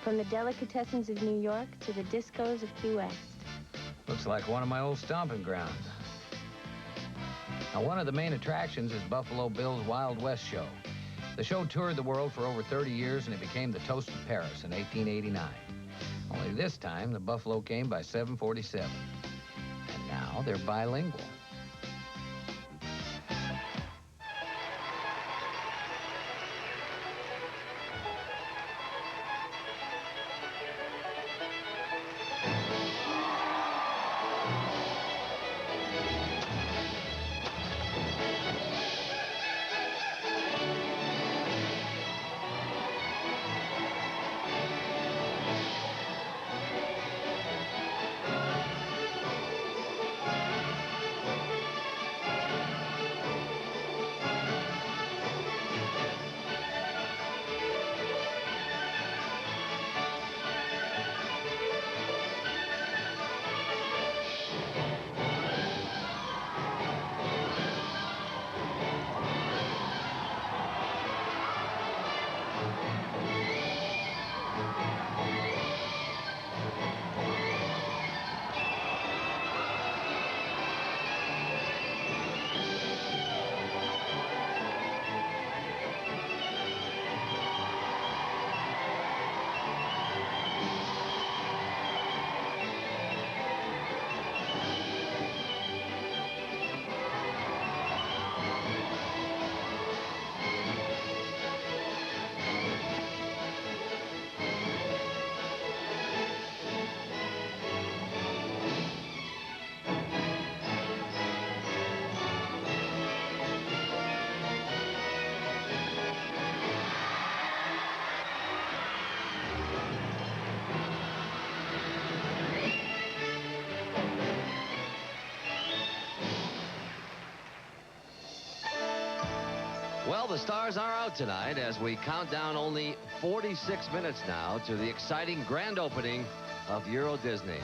From the delicatessens of New York to the discos of Key West. Looks like one of my old stomping grounds. Now, one of the main attractions is Buffalo Bill's Wild West show. The show toured the world for over 30 years, and it became the toast of Paris in 1889. Only this time, the Buffalo came by 747. And now they're bilingual. Well, the stars are out tonight as we count down only 46 minutes now to the exciting grand opening of Euro Disney.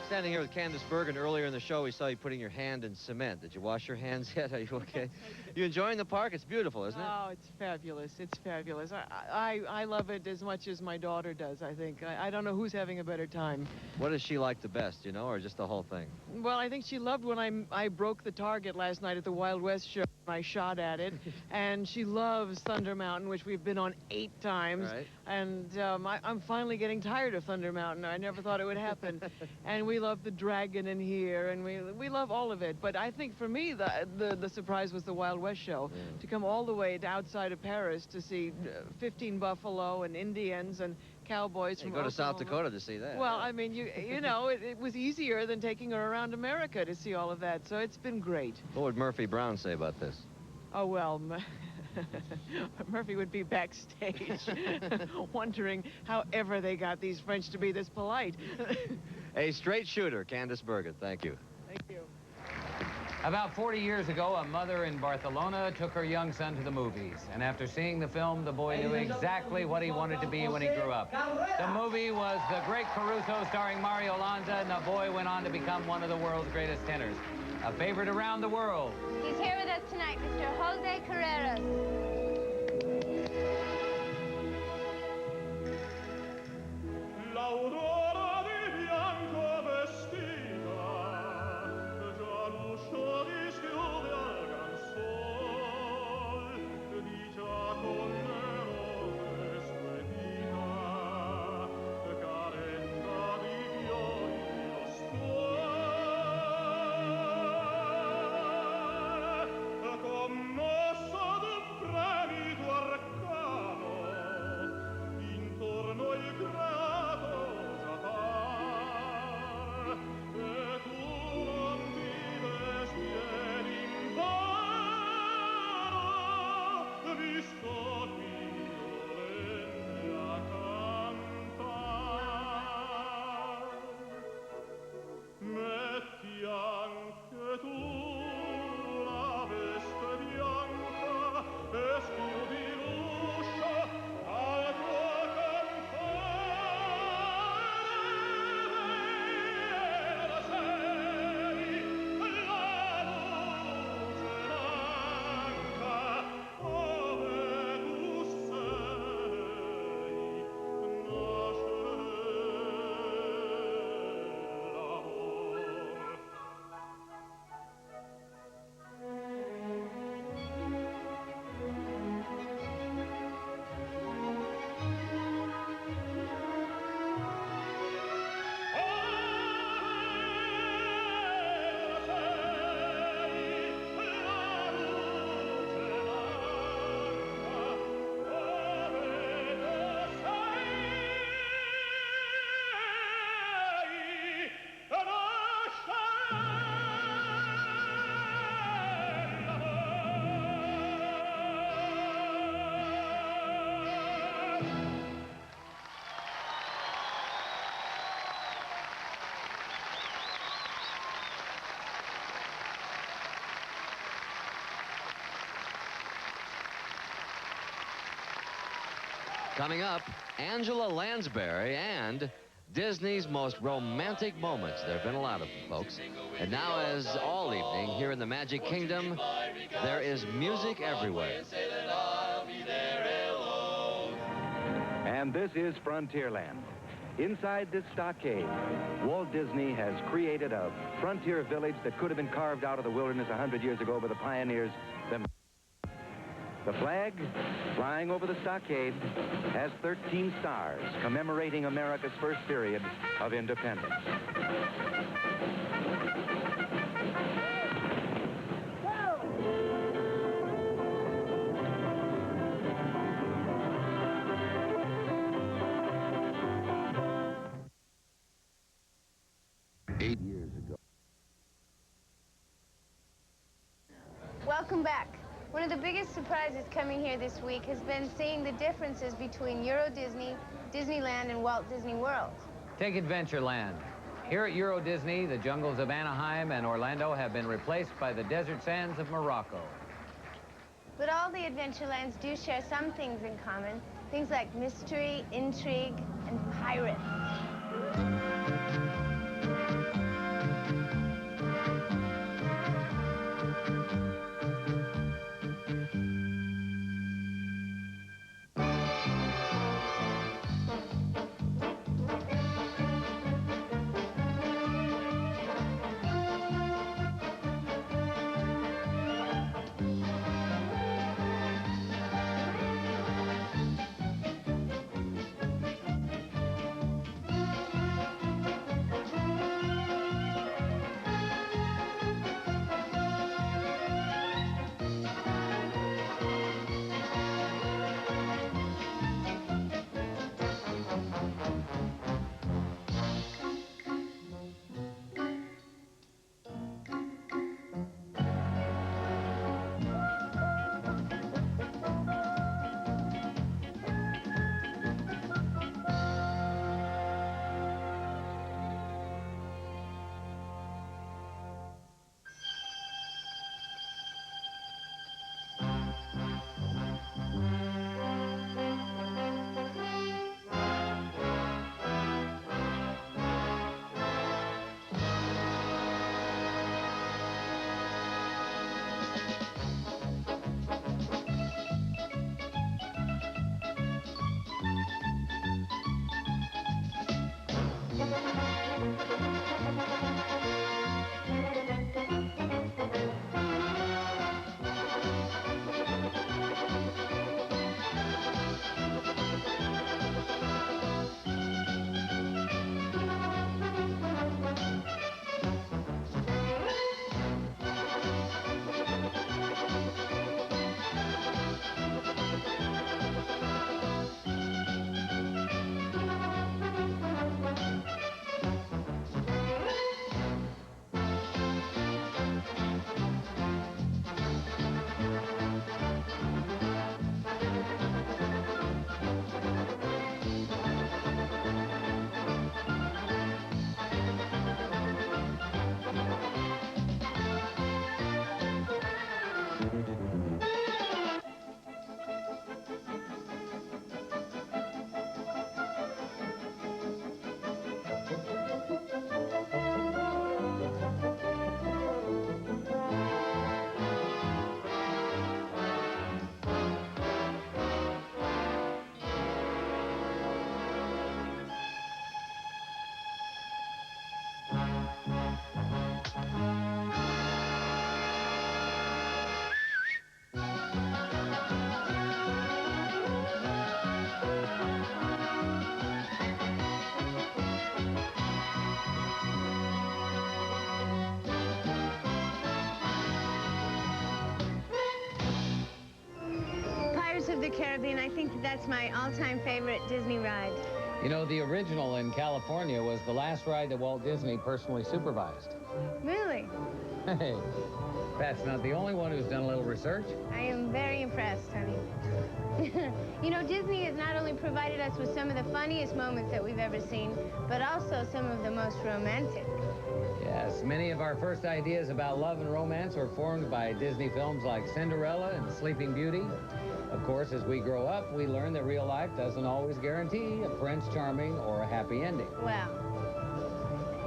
Standing here with Candace Bergen. Earlier in the show, we saw you putting your hand in cement. Did you wash your hands yet? Are you okay? You enjoying the park? It's beautiful, isn't it? Oh, it's fabulous. It's fabulous. I love it as much as my daughter does, I think. I don't know who's having a better time. What does she like the best, you know, or just the whole thing? Well, I think she loved when I broke the target last night at the Wild West show. I shot at it. And she loves Thunder Mountain, which we've been on 8 times. Right. And I'm finally getting tired of Thunder Mountain. I never thought it would happen. And we love the dragon in here, and we love all of it. But I think for me, the surprise was the Wild West show. Yeah. To come all the way to outside of Paris to see 15 buffalo and Indians and cowboys You from go to South Oklahoma. Dakota to see that. Well, I mean, you know, it was easier than taking her around America to see all of that. So it's been great. What would Murphy Brown say about this? Oh, well, Murphy would be backstage wondering how ever they got these French to be this polite. A straight shooter, Candace Bergen. Thank you. Thank you. About 40 years ago, a mother in Barcelona took her young son to the movies. And after seeing the film, the boy knew exactly what he wanted to be when he grew up. The movie was The Great Caruso, starring Mario Lanza, and the boy went on to become one of the world's greatest tenors. A favorite around the world. He's here with us tonight, Mr. Jose Carreras. L'aurora di bianco vestita, già l'uscio rischiude al gran sol, di già con le rose sue dita, carezza di fiori lo stuor, commosso d'un fremito arcano, intorno il grado già par, e tu non vives bien in vano, visto qui dolente a cantar. Metti anche tu la veste bianca e schiudi l'uscio al tuo Coming up, Angela Lansbury and Disney's most romantic moments. There have been a lot of them, folks. And now, as all evening, here in the Magic Kingdom, there is music everywhere. And this is Frontierland. Inside this stockade, Walt Disney has created a frontier village that could have been carved out of the wilderness 100 years ago by the pioneers themselves. The flag flying over the stockade has 13 stars commemorating America's first period of independence. Welcome back. One of the biggest surprises coming here this week has been seeing the differences between Euro Disney, Disneyland, and Walt Disney World. Take Adventureland. Here at Euro Disney, the jungles of Anaheim and Orlando have been replaced by the desert sands of Morocco. But all the Adventurelands do share some things in common. Things like mystery, intrigue, and pirates. Of the Caribbean, I think that's my all-time favorite Disney ride. You know, the original in California was the last ride that Walt Disney personally supervised. Really? Hey, Pat's not the only one who's done a little research. I am very impressed, honey. You know, Disney has not only provided us with some of the funniest moments that we've ever seen, but also some of the most romantic. Yes, many of our first ideas about love and romance were formed by Disney films like Cinderella and Sleeping Beauty. Of course, as we grow up, we learn that real life doesn't always guarantee a Prince Charming or a happy ending. Well,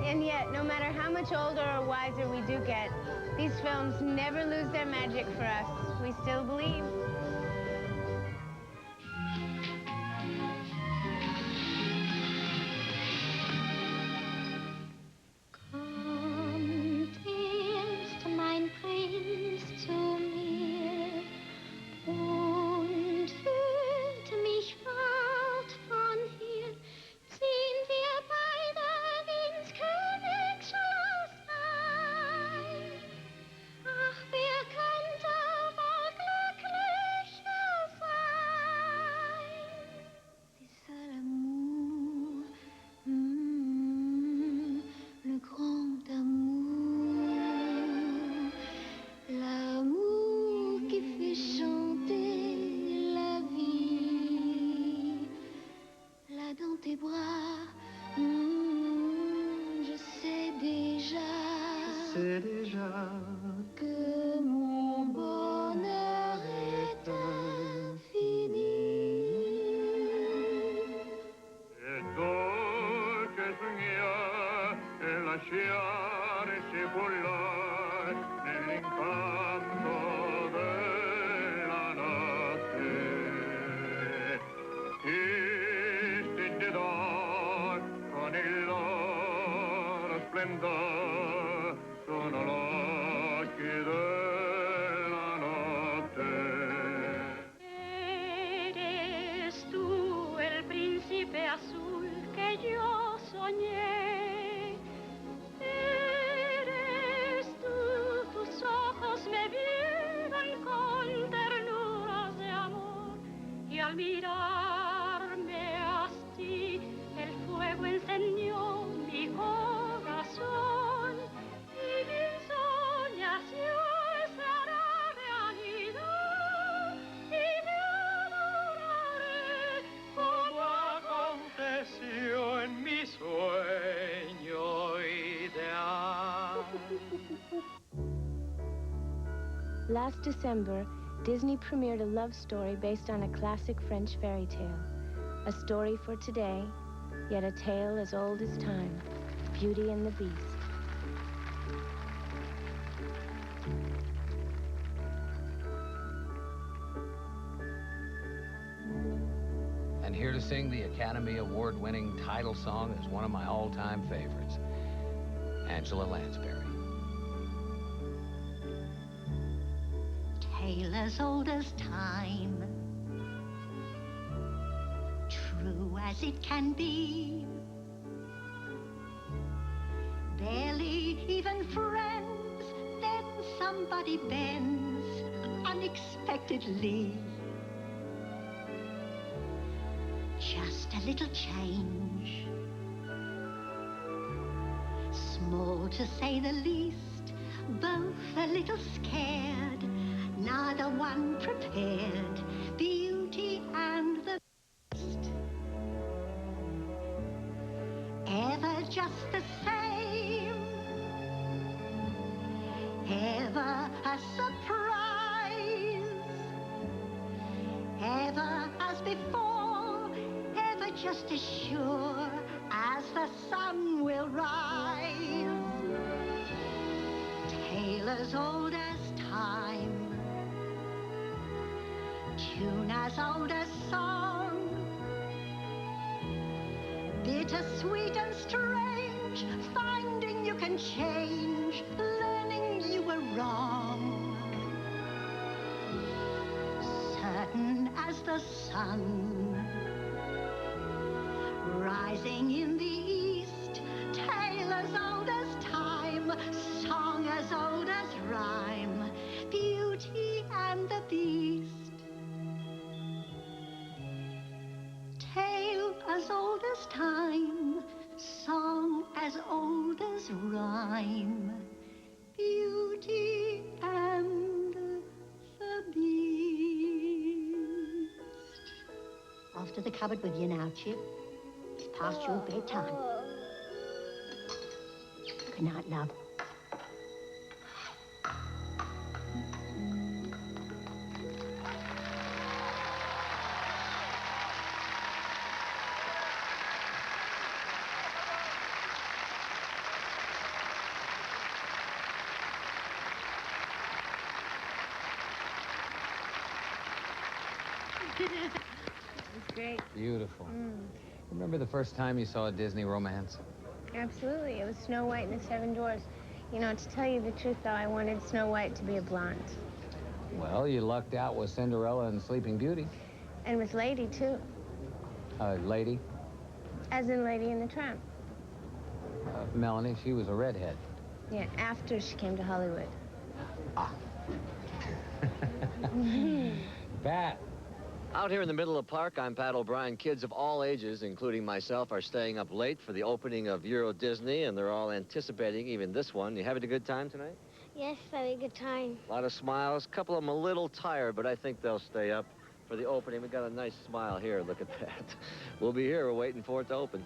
and yet, no matter how much older or wiser we do get, these films never lose their magic for us. We still believe. Ach, wer könnte wohl glücklich mirarme así, el fuego encendió mi corazón y mi soñación se hará realidad y me adoraré como aconteció en mi sueño ideal. Last December, Disney premiered a love story based on a classic French fairy tale. A story for today, yet a tale as old as time, Beauty and the Beast. And here to sing the Academy Award-winning title song is one of my all-time favorites, Angela Lansbury. Tale as old as time, true as it can be. Barely even friends, then somebody bends unexpectedly. Just a little change, small to say the least, both a little scared, neither one prepared, Beauty and the Beast. Ever just the same, ever a surprise, ever as before, ever just as sure as the sun will rise. Tale as old as time, tune as old as song, bittersweet and strange, finding you can change, learning you were wrong. Certain as the sun, rising in the east, tale as old as time, song as old as rhyme, Beauty and the Beast. Tale as old as time, song as old as rhyme, Beauty and the Beast. Off to the cupboard with you now, Chip. It's past your bedtime. Good night, love. It's great. Beautiful. Remember the first time you saw a Disney romance? Absolutely. It was Snow White and the Seven Dwarfs. You know, to tell you the truth, though, I wanted Snow White to be a blonde. Well, you lucked out with Cinderella and Sleeping Beauty. And with Lady, too. Lady? As in Lady and the Tramp. Melanie, she was a redhead. Yeah, after she came to Hollywood. Pat. Out here in the middle of the park, I'm Pat O'Brien. Kids of all ages, including myself, are staying up late for the opening of Euro Disney, and they're all anticipating even this one. You having a good time tonight? Yes, having a good time. A lot of smiles. A couple of them a little tired, but I think they'll stay up for the opening. We got a nice smile here. Look at that. We'll be here. We're waiting for it to open.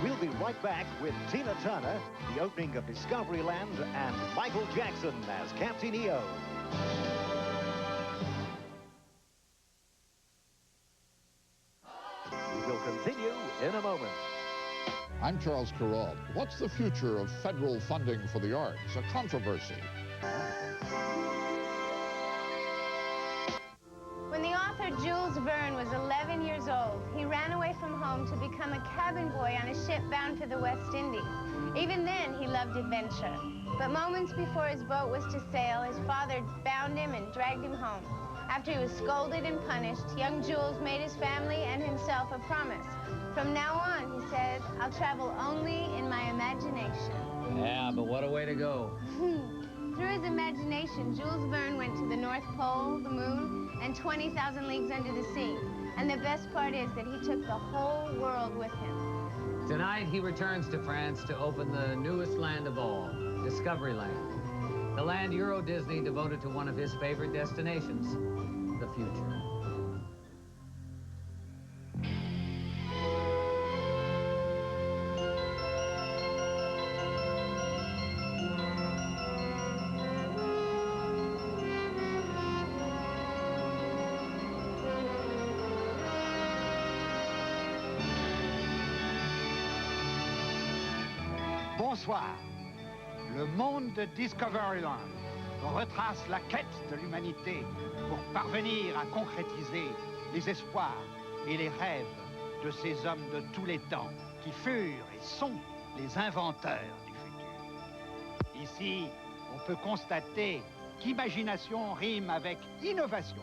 We'll be right back with Tina Turner, the opening of Discoveryland, and Michael Jackson as Captain EO. We will continue in a moment. I'm Charles Carrault. What's the future of federal funding for the arts? A controversy. When the author Jules Verne was 11 years old, he ran away from home to become a cabin boy on a ship bound for the West Indies. Even then, he loved adventure. But moments before his boat was to sail, his father bound him and dragged him home. After he was scolded and punished, young Jules made his family and himself a promise. From now on, he said, I'll travel only in my imagination. Yeah, but what a way to go. Through his his imagination, Jules Verne went to the North Pole, the moon, and 20,000 leagues under the sea. And the best part is that he took the whole world with him. Tonight, he returns to France to open the newest land of all, Discoveryland. The land Euro Disney devoted to one of his favorite destinations, the future. Bonsoir. Le monde de Discoveryland retrace la quête de l'humanité pour parvenir à concrétiser les espoirs et les rêves de ces hommes de tous les temps qui furent et sont les inventeurs du futur. Ici, on peut constater qu'imagination rime avec innovation.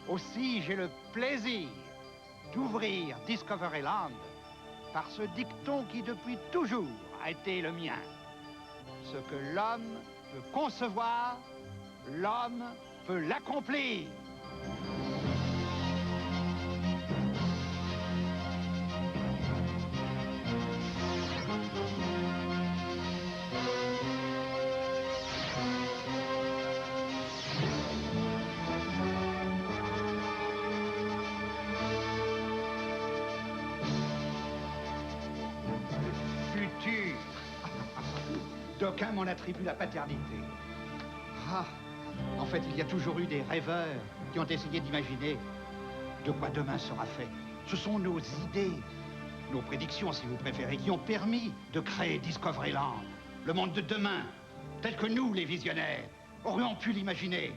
Aussi, j'ai le plaisir d'ouvrir Discoveryland par ce dicton qui depuis toujours a été le mien. Ce que l'homme peut concevoir, l'homme peut l'accomplir. D'aucuns m'en attribuent la paternité. Ah, en fait, il y a toujours eu des rêveurs qui ont essayé d'imaginer de quoi demain sera fait. Ce sont nos idées, nos prédictions, si vous préférez, qui ont permis de créer Discoveryland, le monde de demain, tel que nous, les visionnaires, aurions pu l'imaginer.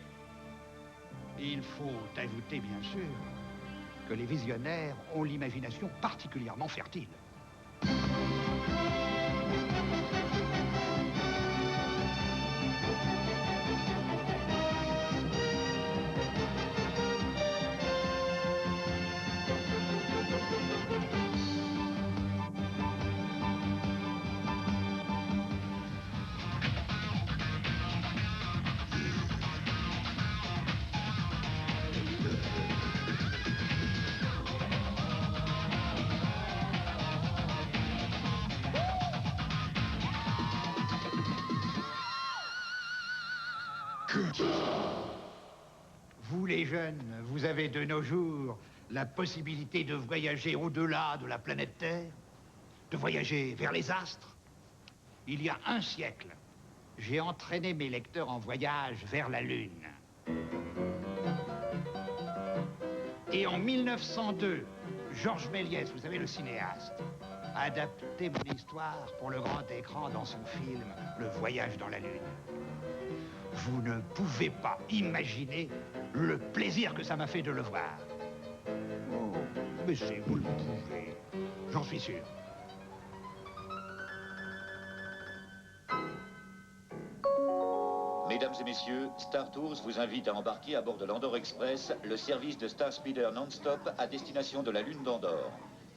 Il faut ajouter, bien sûr, que les visionnaires ont l'imagination particulièrement fertile. Vous, les jeunes, vous avez de nos jours la possibilité de voyager au-delà de la planète Terre, de voyager vers les astres. Il y a un siècle, j'ai entraîné mes lecteurs en voyage vers la Lune. Et en 1902, Georges Méliès, vous savez, le cinéaste, a adapté mon histoire pour le grand écran dans son film « Le voyage dans la Lune ». Vous ne pouvez pas imaginer le plaisir que ça m'a fait de le voir. Oh, mais c'est vous le pouvez. J'en suis sûr. Mesdames et messieurs, Star Tours vous invite à embarquer à bord de l'Andorre Express, le service de Star Speeder non-stop à destination de la Lune d'Andorre.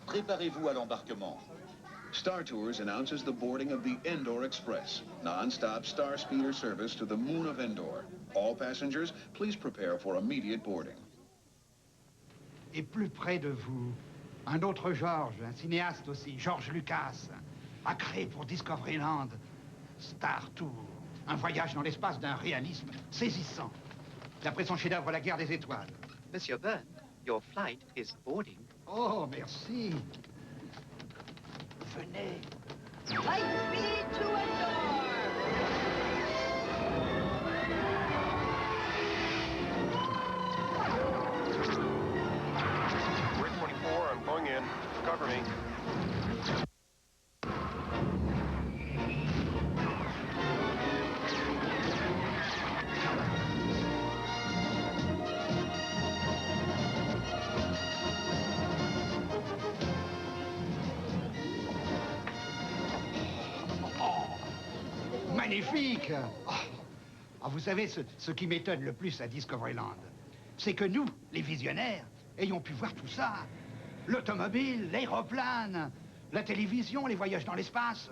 Préparez-vous à l'embarquement. Star Tours announces the boarding of the Endor Express, non-stop star speeder service to the moon of Endor. All passengers, please prepare for immediate boarding. Et plus près de vous, un autre Georges, un cinéaste aussi, George Lucas, a créé pour Discoveryland Star Tours, un voyage dans l'espace d'un réalisme saisissant. D'après son chef-d'œuvre La Guerre des Étoiles. Monsieur Byrne, your flight is boarding. Oh, merci. Venez. Light speed to Endor! We're 24, I'm going in. Cover me. Magnifique! Ah, vous savez, ce qui m'étonne le plus à Discoveryland, c'est que nous, les visionnaires, ayons pu voir tout ça. L'automobile, l'aéroplane, la télévision, les voyages dans l'espace.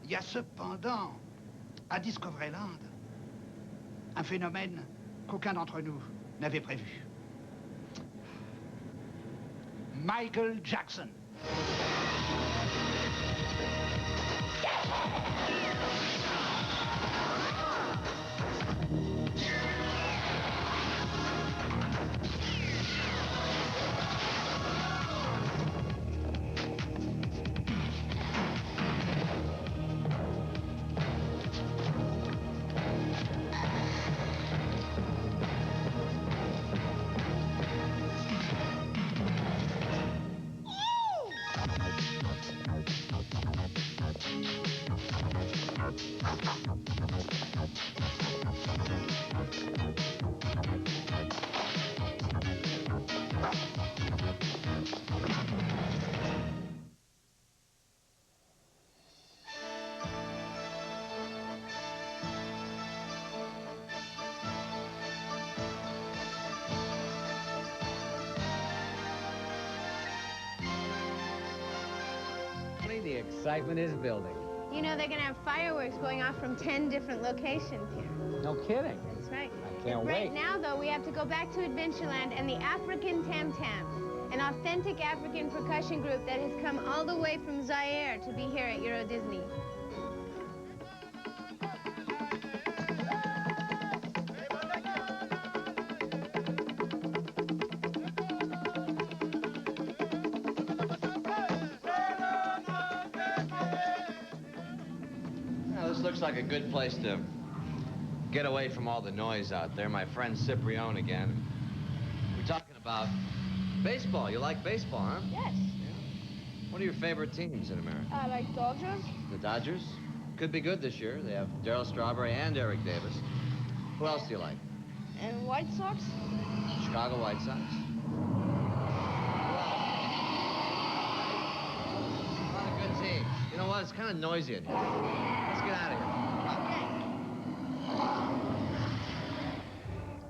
Il y a cependant à Discoveryland. Un phénomène qu'aucun d'entre nous n'avait prévu. Michael Jackson. The excitement is building. You know, they're going to have fireworks going off from 10 different locations here. No kidding. That's right. I can't wait. Right now, though, we have to go back to Adventureland and the African Tam Tams, an authentic African percussion group that has come all the way from Zaire to be here at Euro Disney. This looks like a good place to get away from all the noise out there. My friend Ciprione again. We're talking about baseball. You like baseball, huh? Yes. What are your favorite teams in America? I like Dodgers. The Dodgers? Could be good this year. They have Darryl Strawberry and Eric Davis. Who else do you like? And White Sox. Chicago White Sox. A lot of good teams. You know what? It's kind of noisy in here. Let's get out of here.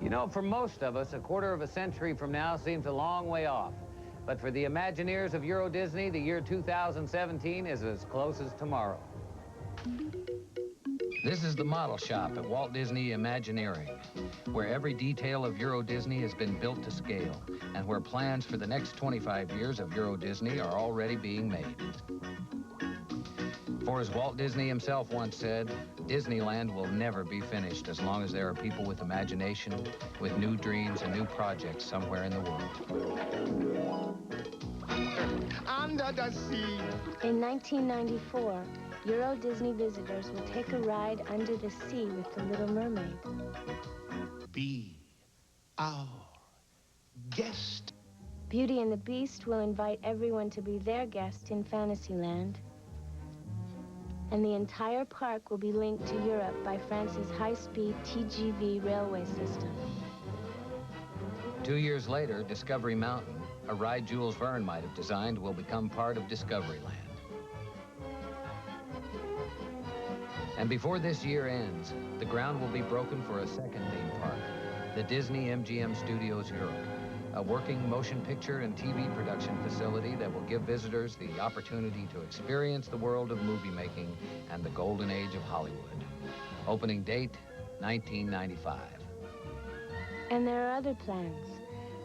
You know, for most of us, a quarter of a century from now seems a long way off. But for the Imagineers of Euro Disney, the year 2017 is as close as tomorrow. This is the model shop at Walt Disney Imagineering, where every detail of Euro Disney has been built to scale, and where plans for the next 25 years of Euro Disney are already being made. For as Walt Disney himself once said, Disneyland will never be finished as long as there are people with imagination, with new dreams and new projects somewhere in the world. Under the sea. In 1994, Euro Disney visitors will take a ride under the sea with the Little Mermaid. Be our guest. Beauty and the Beast will invite everyone to be their guest in Fantasyland. And the entire park will be linked to Europe by France's high-speed TGV railway system. 2 years later, Discovery Mountain, a ride Jules Verne might have designed, will become part of Discoveryland. And before this year ends, the ground will be broken for a second theme park, the Disney MGM Studios Europe, a working motion picture and TV production facility that will give visitors the opportunity to experience the world of movie making and the golden age of Hollywood. Opening date, 1995. And there are other plans.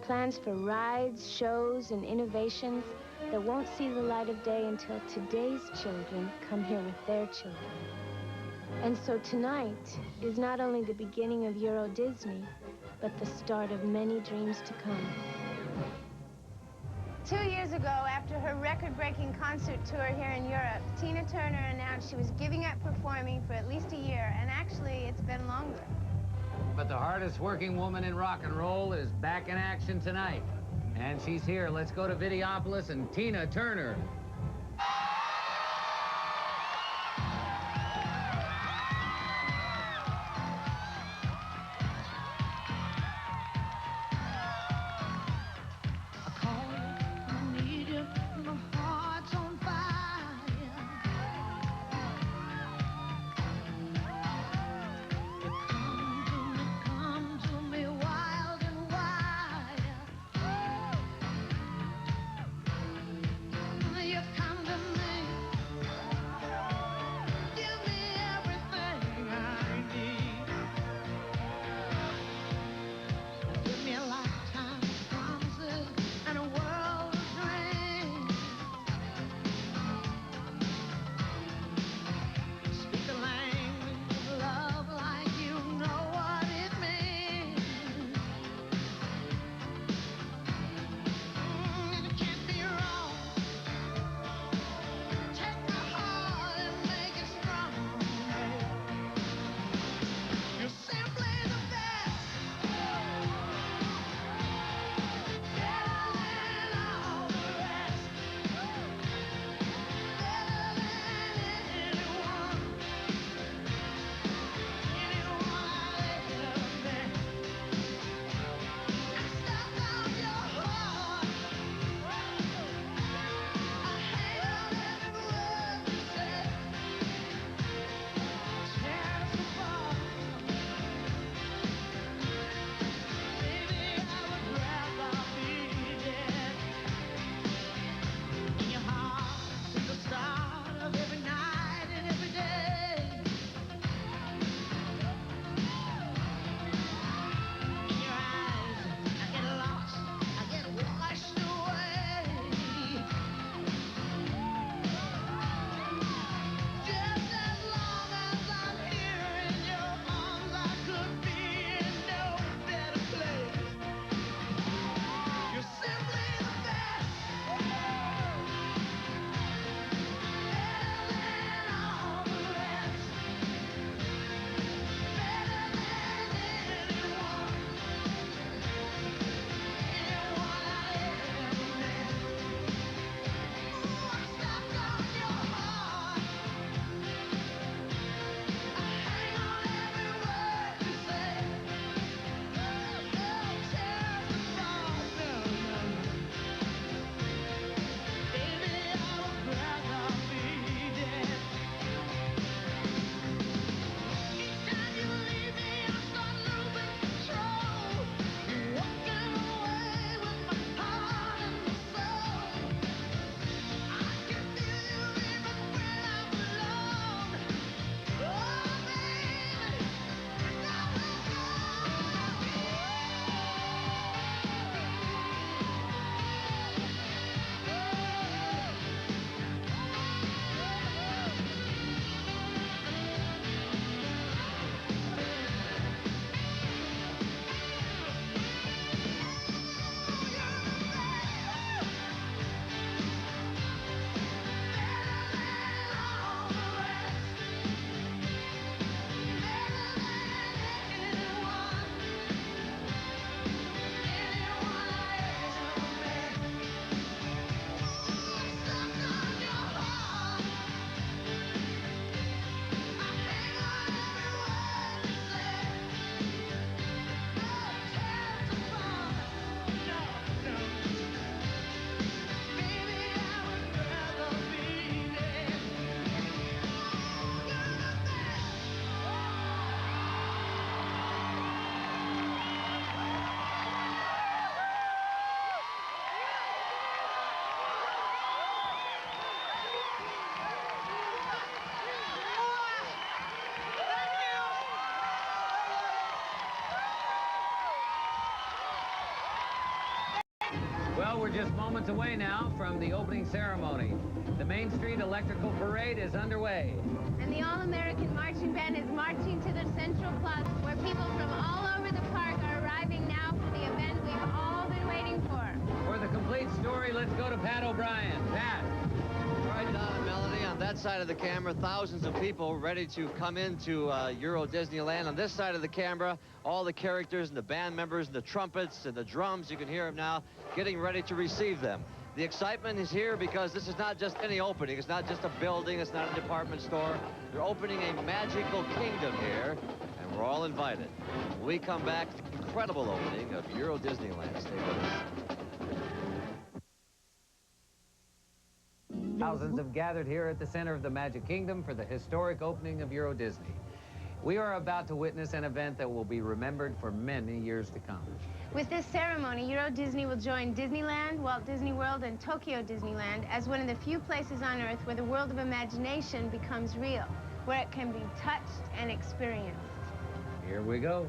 Plans for rides, shows, and innovations that won't see the light of day until today's children come here with their children. And so tonight is not only the beginning of Euro Disney, but the start of many dreams to come. 2 years ago, after her record-breaking concert tour here in Europe, Tina Turner announced she was giving up performing for at least a year, and actually, it's been longer. But the hardest working woman in rock and roll is back in action tonight. And she's here. Let's go to Videopolis and Tina Turner. You just moments away now from the opening ceremony. The Main Street Electrical Parade is underway. And the All-American Marching Band is marching to the Central Plaza, where people from all over the park are arriving now for the event we've all been waiting for. For the complete story, let's go to Pat O'Brien. Pat. All right, Don and Melody, on that side of the camera, thousands of people ready to come into Euro Disneyland. On this side of the camera, all the characters and the band members and the trumpets and the drums, you can hear them now, getting ready to receive them. The excitement is here because this is not just any opening. It's not just a building. It's not a department store. They're opening a magical kingdom here, and we're all invited. When we come back, the incredible opening of Euro Disneyland. Stay with us. Thousands have gathered here at the center of the Magic Kingdom for the historic opening of Euro Disney. We are about to witness an event that will be remembered for many years to come. With this ceremony, Euro Disney will join Disneyland, Walt Disney World, and Tokyo Disneyland as one of the few places on Earth where the world of imagination becomes real, where it can be touched and experienced. Here we go.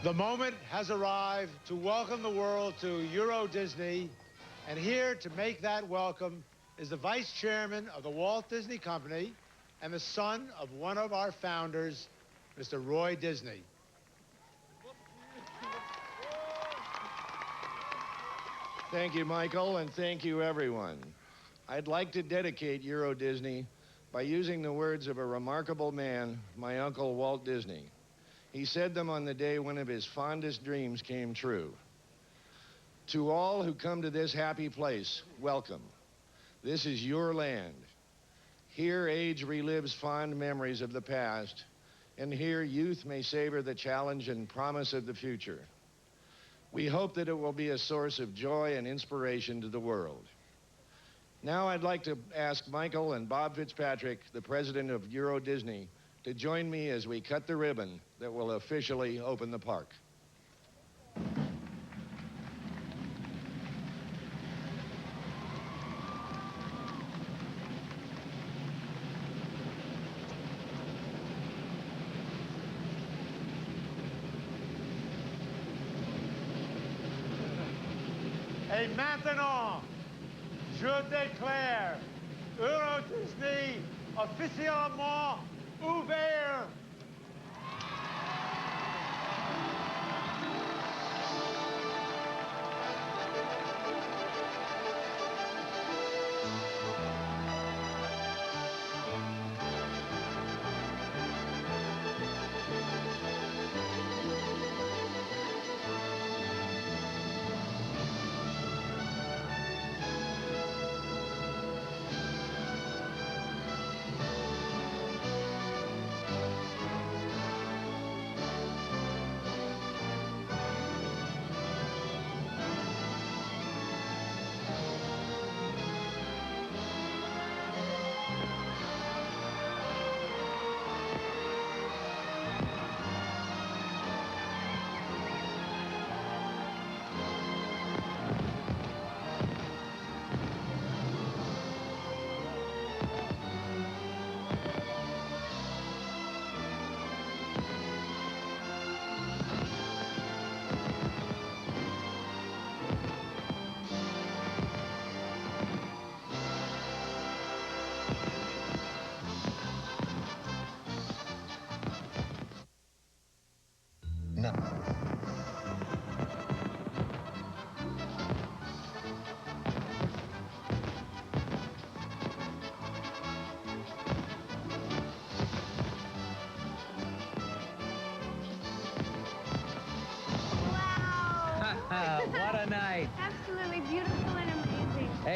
The moment has arrived to welcome the world to Euro Disney, and here to make that welcome is the Vice Chairman of the Walt Disney Company and the son of one of our founders, Mr. Roy Disney. Thank you, Michael, and thank you, everyone. I'd like to dedicate Euro Disney by using the words of a remarkable man, my uncle Walt Disney. He said them on the day one of his fondest dreams came true. To all who come to this happy place, welcome. This is your land. Here age relives fond memories of the past, and here youth may savor the challenge and promise of the future. We hope that it will be a source of joy and inspiration to the world. Now I'd like to ask Michael and Bob Fitzpatrick, the president of Euro Disney, to join me as we cut the ribbon that will officially open the park. Et maintenant, je déclare Euro Disney officiellement ouvert.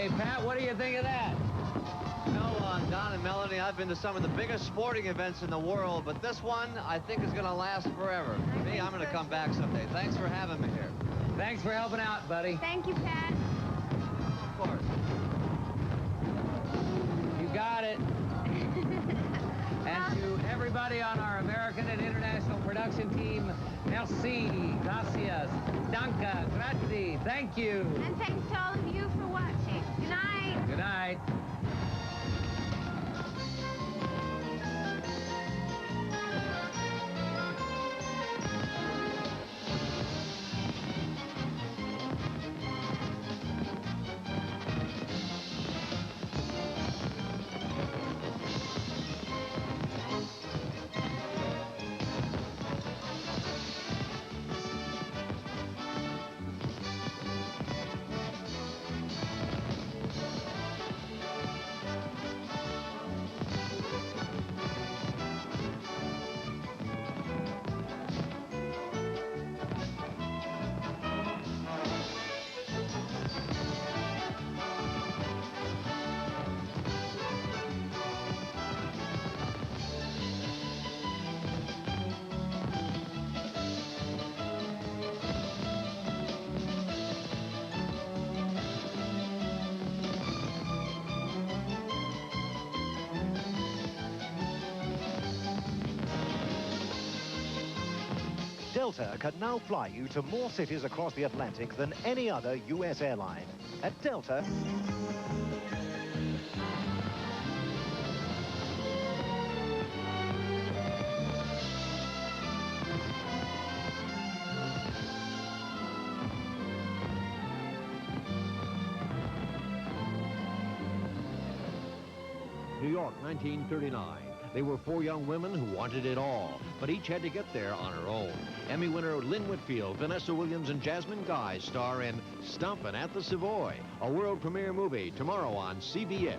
Hey, Pat, what do you think of that? You know, Don and Melanie, I've been to some of the biggest sporting events in the world, but this one, I think, is going to last forever. Me, I'm going to come back someday. Thanks for having me here. Thanks for helping out, buddy. Thank you, Pat. Of course. You got it. And to everybody on our American and international production team, merci, gracias, danke, grazie, thank you. And thanks to all of you for watching. Good night. Good night. Delta can now fly you to more cities across the Atlantic than any other U.S. airline. At Delta... New York, 1939. They were four young women who wanted it all, but each had to get there on her own. Emmy winner Lynn Whitfield, Vanessa Williams, and Jasmine Guy star in Stompin' at the Savoy, a world premiere movie tomorrow on CBS.